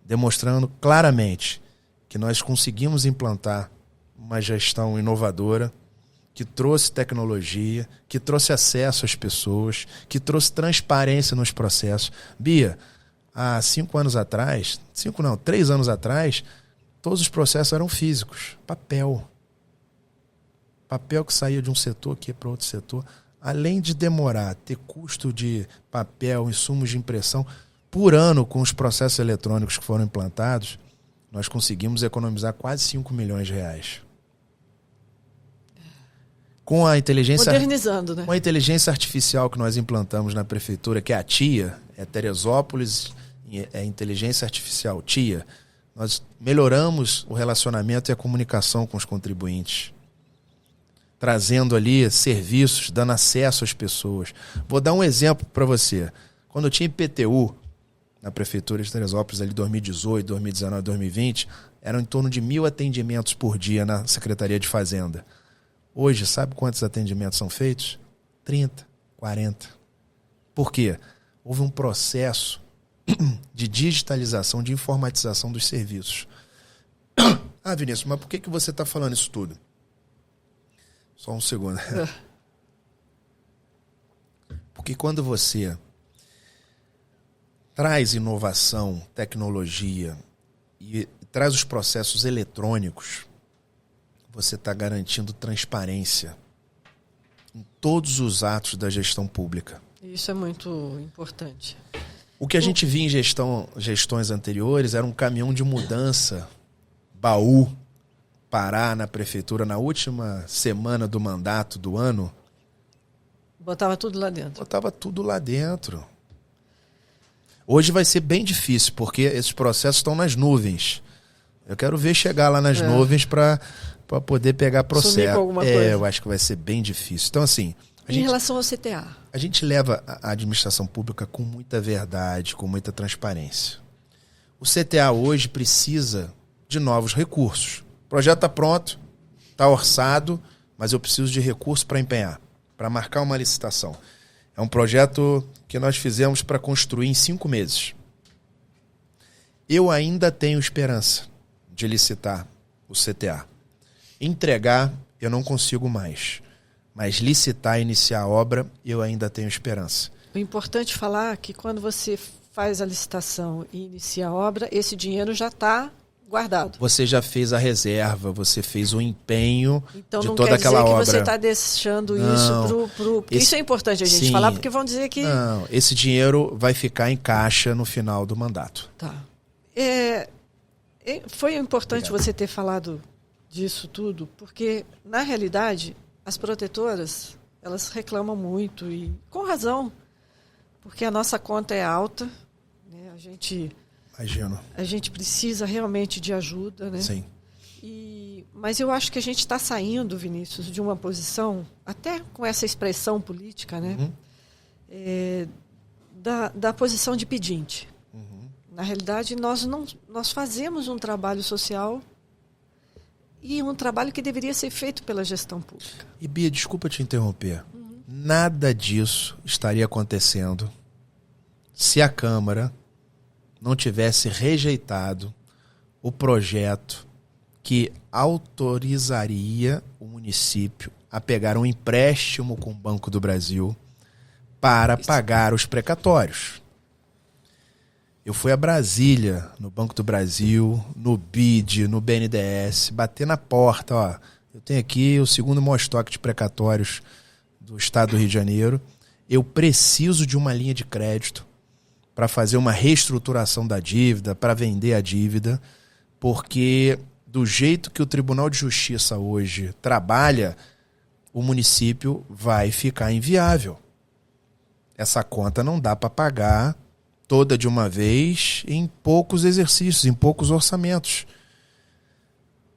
Speaker 2: demonstrando claramente que nós conseguimos implantar uma gestão inovadora, que trouxe tecnologia, que trouxe acesso às pessoas, que trouxe transparência nos processos. Bia, há 3 anos atrás, todos os processos eram físicos, papel que saía de um setor que ia para outro setor. Além de demorar, ter custo de papel, insumos de impressão, por ano com os processos eletrônicos que foram implantados, nós conseguimos economizar quase 5 milhões de reais. Com a inteligência,
Speaker 1: modernizando, né?
Speaker 2: Com a inteligência artificial que nós implantamos na prefeitura, que é a TIA, é Teresópolis, é inteligência artificial TIA, nós melhoramos o relacionamento e a comunicação com os contribuintes, trazendo ali serviços, dando acesso às pessoas. Vou dar um exemplo para você. Quando eu tinha IPTU na Prefeitura de Teresópolis, ali 2018, 2019, 2020, eram em torno de 1.000 atendimentos por dia na Secretaria de Fazenda. Hoje, sabe quantos atendimentos são feitos? 30, 40. Por quê? Houve um processo de digitalização, de informatização dos serviços. Ah, Vinícius, mas por que você está falando isso tudo? Só um segundo. Porque quando você traz inovação, tecnologia e traz os processos eletrônicos, você está garantindo transparência em todos os atos da gestão pública.
Speaker 1: Isso é muito importante.
Speaker 2: O que a gente via em gestões anteriores era um caminhão de mudança, baú, parar na prefeitura na última semana do mandato do ano.
Speaker 1: Botava tudo lá dentro.
Speaker 2: Botava tudo lá dentro. Hoje vai ser bem difícil, porque esses processos estão nas nuvens. Eu quero ver chegar lá nas nuvens para poder pegar processo.
Speaker 1: Com alguma coisa.
Speaker 2: Eu acho que vai ser bem difícil. Então, assim...
Speaker 1: Em relação ao CTA?
Speaker 2: A gente leva a administração pública com muita verdade, com muita transparência. O CTA hoje precisa de novos recursos. O projeto está pronto, está orçado, mas eu preciso de recursos para empenhar, para marcar uma licitação. É um projeto que nós fizemos para construir em 5 meses. Eu ainda tenho esperança de licitar o CTA. Entregar, eu não consigo mais. Mas licitar e iniciar a obra, eu ainda tenho esperança.
Speaker 1: O importante falar é que quando você faz a licitação e inicia a obra, esse dinheiro já está guardado.
Speaker 2: Você já fez a reserva, você fez o empenho
Speaker 1: então,
Speaker 2: de toda aquela obra.
Speaker 1: Então não quer dizer que você está deixando isso porque isso é importante a gente falar, porque vão dizer que...
Speaker 2: Não, esse dinheiro vai ficar em caixa no final do mandato.
Speaker 1: Tá. Foi importante você ter falado disso tudo, porque, na realidade... As protetoras, elas reclamam muito e com razão, porque a nossa conta é alta, né?
Speaker 2: Imagino.
Speaker 1: A gente precisa realmente de ajuda, né?
Speaker 2: Sim.
Speaker 1: Mas eu acho que a gente está saindo, Vinícius, de uma posição, até com essa expressão política, né? Da posição de pedinte. Na realidade, nós fazemos um trabalho social e um trabalho que deveria ser feito pela gestão pública.
Speaker 2: E Bia, desculpa te interromper. Nada disso estaria acontecendo se a Câmara não tivesse rejeitado o projeto que autorizaria o município a pegar um empréstimo com o Banco do Brasil para pagar os precatórios. Eu fui a Brasília, no Banco do Brasil, no BID, no BNDES, bater na porta, ó. Eu tenho aqui o segundo maior estoque de precatórios do estado do Rio de Janeiro. Eu preciso de uma linha de crédito para fazer uma reestruturação da dívida, para vender a dívida, porque do jeito que o Tribunal de Justiça hoje trabalha, o município vai ficar inviável. Essa conta não dá para pagar toda de uma vez em poucos exercícios, em poucos orçamentos.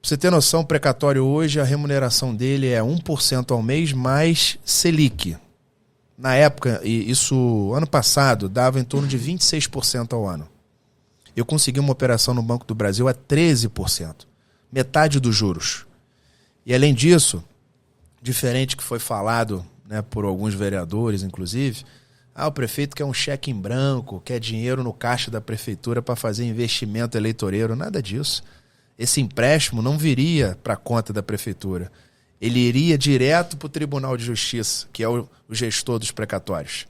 Speaker 2: Pra você ter noção, o precatório hoje, a remuneração dele é 1% ao mês mais Selic. Na época, e isso ano passado, dava em torno de 26% ao ano. Eu consegui uma operação no Banco do Brasil a 13%. Metade dos juros. E além disso, diferente que foi falado, né, por alguns vereadores, inclusive, o prefeito quer um cheque em branco, quer dinheiro no caixa da prefeitura para fazer investimento eleitoreiro. Nada disso. Esse empréstimo não viria para a conta da prefeitura. Ele iria direto para o Tribunal de Justiça, que é o gestor dos precatórios.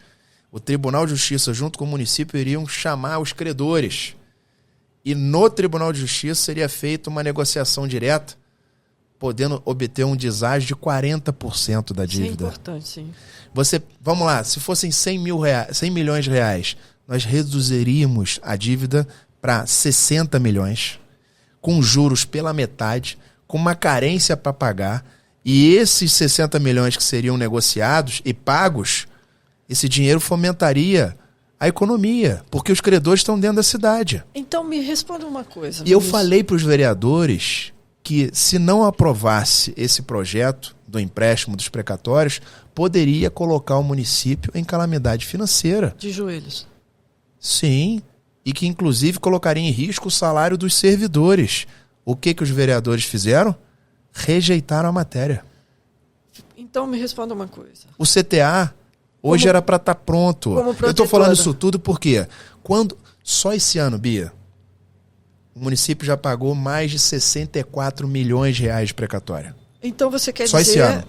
Speaker 2: O Tribunal de Justiça, junto com o município, iriam chamar os credores. E no Tribunal de Justiça seria feita uma negociação direta, podendo obter um deságio de 40% da dívida.
Speaker 1: Isso é importante, sim.
Speaker 2: Vamos lá, se fossem 100 milhões de reais, nós reduziríamos a dívida para 60 milhões, com juros pela metade, com uma carência para pagar, e esses 60 milhões que seriam negociados e pagos, esse dinheiro fomentaria a economia, porque os credores estão dentro da cidade.
Speaker 1: Então me responda uma coisa.
Speaker 2: E eu falei para os vereadores que, se não aprovasse esse projeto do empréstimo dos precatórios, poderia colocar o município em calamidade financeira.
Speaker 1: De joelhos.
Speaker 2: Sim, e que inclusive colocaria em risco o salário dos servidores. O que os vereadores fizeram? Rejeitaram a matéria.
Speaker 1: Então me responda uma coisa.
Speaker 2: O CTA hoje era para estar pronto. Eu estou falando isso tudo porque só esse ano, Bia, o município já pagou mais de 64 milhões de reais de precatório.
Speaker 1: Então você quer
Speaker 2: só
Speaker 1: dizer,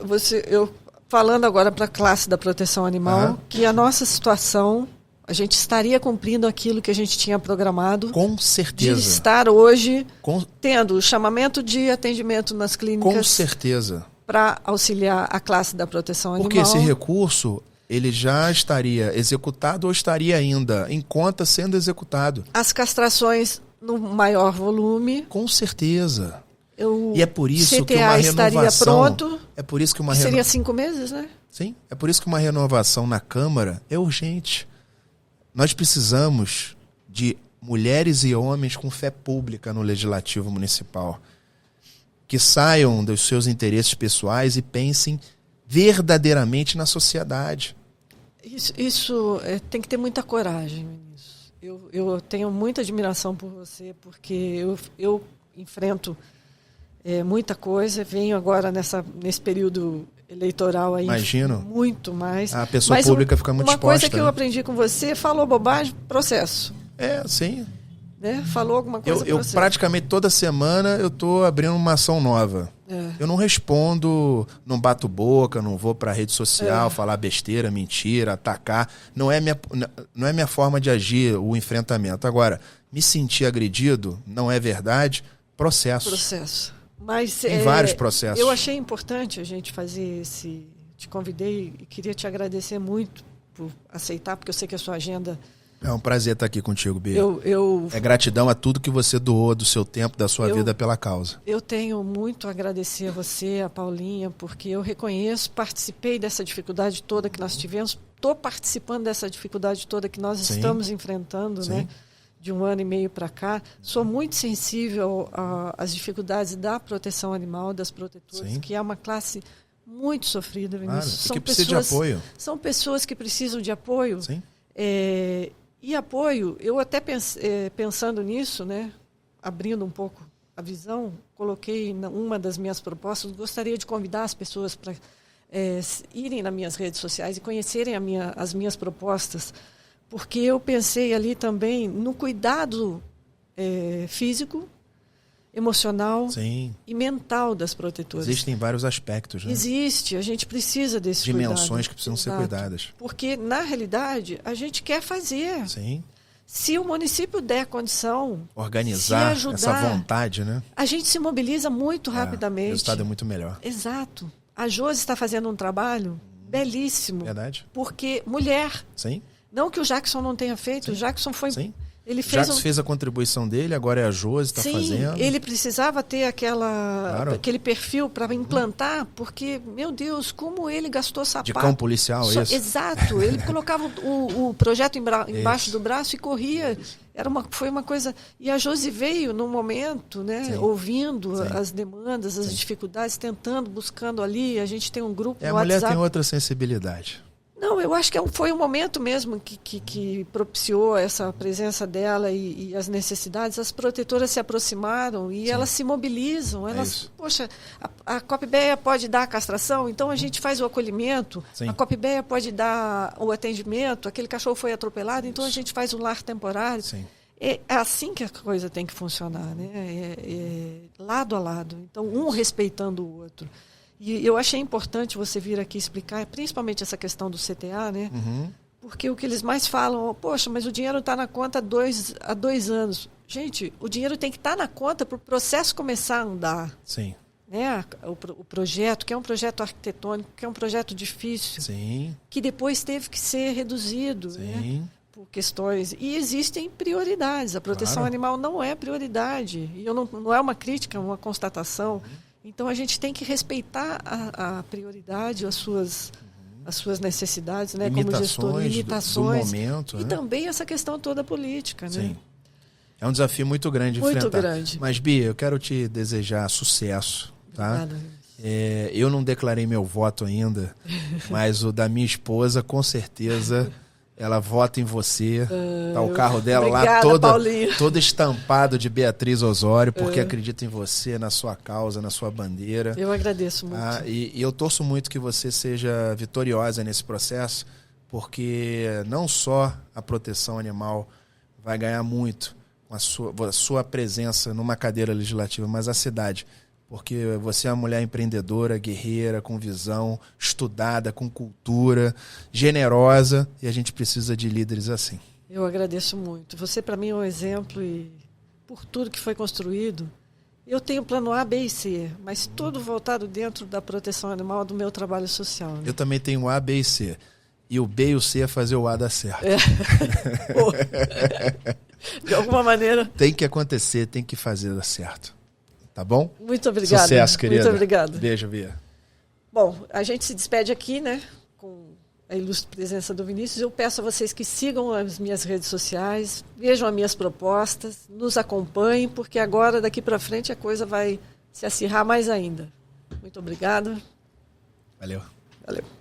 Speaker 1: eu falando agora para a classe da proteção animal, que a nossa situação, a gente estaria cumprindo aquilo que a gente tinha programado.
Speaker 2: Com certeza.
Speaker 1: De estar hoje tendo o chamamento de atendimento nas clínicas.
Speaker 2: Com certeza.
Speaker 1: Para auxiliar a classe da proteção animal.
Speaker 2: Porque esse recurso, ele já estaria executado ou estaria ainda em conta sendo executado.
Speaker 1: As castrações no maior volume.
Speaker 2: Com certeza. E é por isso
Speaker 1: CTA
Speaker 2: que uma renovação...
Speaker 1: estaria pronto.
Speaker 2: É por isso que
Speaker 1: seria 5 meses, né?
Speaker 2: Sim. É por isso que uma renovação na Câmara é urgente. Nós precisamos de mulheres e homens com fé pública no Legislativo Municipal, que saiam dos seus interesses pessoais e pensem verdadeiramente na sociedade.
Speaker 1: Isso tem que ter muita coragem, Vinícius. Eu tenho muita admiração por você, porque eu enfrento muita coisa, venho agora nesse período eleitoral aí.
Speaker 2: Imagino.
Speaker 1: Muito mais.
Speaker 2: A pessoa pública fica muito exposta.
Speaker 1: Uma coisa que eu aprendi com você, falou bobagem, processo.
Speaker 2: Sim.
Speaker 1: Né? Falou alguma coisa,
Speaker 2: eu praticamente toda semana eu tô abrindo uma ação nova. Eu não respondo, não bato boca, não vou pra rede social falar besteira, mentira, atacar. Não é minha forma de agir, o enfrentamento. Agora, me sentir agredido, não é verdade, processo.
Speaker 1: Mas
Speaker 2: tem vários processos.
Speaker 1: Eu achei importante a gente fazer te convidei e queria te agradecer muito por aceitar, porque eu sei que a sua agenda...
Speaker 2: É um prazer estar aqui contigo, Bia.
Speaker 1: Eu
Speaker 2: é gratidão a tudo que você doou do seu tempo, da sua vida pela causa.
Speaker 1: Eu tenho muito a agradecer a você, a Paulinha, porque eu reconheço, participei dessa dificuldade toda que nós tivemos, estou participando dessa dificuldade toda que nós estamos enfrentando, né? De 1 ano e meio para cá. Sou muito sensível às dificuldades da proteção animal, das protetoras, que é uma classe muito sofrida, Vinícius.
Speaker 2: Claro, que precisa de apoio.
Speaker 1: São pessoas que precisam de apoio.
Speaker 2: Sim.
Speaker 1: E apoio, eu até pensando nisso, né, abrindo um pouco a visão, coloquei uma das minhas propostas, gostaria de convidar as pessoas para irem nas minhas redes sociais e conhecerem as minhas propostas, porque eu pensei ali também no cuidado físico, emocional e mental das protetoras.
Speaker 2: Existem vários aspectos, né?
Speaker 1: Existe, a gente precisa desse
Speaker 2: dimensões que precisam ser cuidadas.
Speaker 1: Porque, na realidade, a gente quer fazer.
Speaker 2: Sim.
Speaker 1: Se o município der condição,
Speaker 2: organizar
Speaker 1: ajudar,
Speaker 2: essa vontade, né?
Speaker 1: A gente se mobiliza muito rapidamente.
Speaker 2: O resultado é muito melhor.
Speaker 1: Exato. A Josi está fazendo um trabalho belíssimo.
Speaker 2: Verdade.
Speaker 1: Porque mulher.
Speaker 2: Sim.
Speaker 1: Não que o Jackson não tenha feito, o Jackson foi...
Speaker 2: Sim.
Speaker 1: Ele fez
Speaker 2: a contribuição dele, agora é a Josi está fazendo.
Speaker 1: Ele precisava ter aquele perfil para implantar, porque, meu Deus, como ele gastou sapato.
Speaker 2: De cão policial, isso?
Speaker 1: Exato. Ele colocava o projeto embaixo do braço e corria. Foi uma coisa... E a Josi veio num momento, né, ouvindo as demandas, as dificuldades, tentando, buscando ali. A gente tem um grupo no
Speaker 2: WhatsApp. A mulher tem outra sensibilidade.
Speaker 1: Não, eu acho que foi um momento mesmo que propiciou essa presença dela e as necessidades. As protetoras se aproximaram e elas se mobilizam. Elas, poxa, a Copbeia pode dar a castração, então a gente faz o acolhimento. A Copbeia pode dar o atendimento. Aquele cachorro foi atropelado, então a gente faz um lar temporário. É assim que a coisa tem que funcionar, né? Lado a lado. Então, um respeitando o outro. E eu achei importante você vir aqui explicar, principalmente essa questão do CTA, né? Porque o que eles mais falam, poxa, mas o dinheiro está na conta há 2 anos. Gente, o dinheiro tem que estar na conta para o processo começar a andar.
Speaker 2: Sim.
Speaker 1: Né? O projeto, que é um projeto arquitetônico, que é um projeto difícil, que depois teve que ser reduzido, né? Por questões. E existem prioridades. A proteção animal não é prioridade. E não é uma crítica, é uma constatação. Então, a gente tem que respeitar a prioridade, as suas necessidades, né, como gestor, limitações.
Speaker 2: Do momento,
Speaker 1: e também essa questão toda política. Né?
Speaker 2: É um desafio muito grande de enfrentar.
Speaker 1: Muito grande.
Speaker 2: Mas, Bia, eu quero te desejar sucesso. Tá?
Speaker 1: Obrigada.
Speaker 2: Eu não declarei meu voto ainda, mas o da minha esposa, com certeza... Ela vota em você, tá o carro dela
Speaker 1: obrigada,
Speaker 2: lá todo
Speaker 1: estampado
Speaker 2: de Beatriz Osório, porque acredita em você, na sua causa, na sua bandeira.
Speaker 1: Eu agradeço muito.
Speaker 2: E eu torço muito que você seja vitoriosa nesse processo, porque não só a proteção animal vai ganhar muito com a sua presença numa cadeira legislativa, mas a cidade. Porque você é uma mulher empreendedora, guerreira, com visão, estudada, com cultura, generosa, e a gente precisa de líderes assim.
Speaker 1: Eu agradeço muito. Você, para mim, é um exemplo e por tudo que foi construído. Eu tenho plano A, B e C, mas tudo voltado dentro da proteção animal do meu trabalho social. Né?
Speaker 2: Eu também tenho A, B e C. E o B e o C é fazer o A dar certo.
Speaker 1: De alguma maneira.
Speaker 2: Tem que acontecer, tem que fazer dar certo. Tá bom?
Speaker 1: Muito obrigada.
Speaker 2: Sucesso, querida.
Speaker 1: Muito obrigada.
Speaker 2: Beijo, Bia.
Speaker 1: Bom, a gente se despede aqui, né? Com a ilustre presença do Vinícius. Eu peço a vocês que sigam as minhas redes sociais, vejam as minhas propostas, nos acompanhem, porque agora, daqui para frente, a coisa vai se acirrar mais ainda. Muito obrigada.
Speaker 2: Valeu.
Speaker 1: Valeu.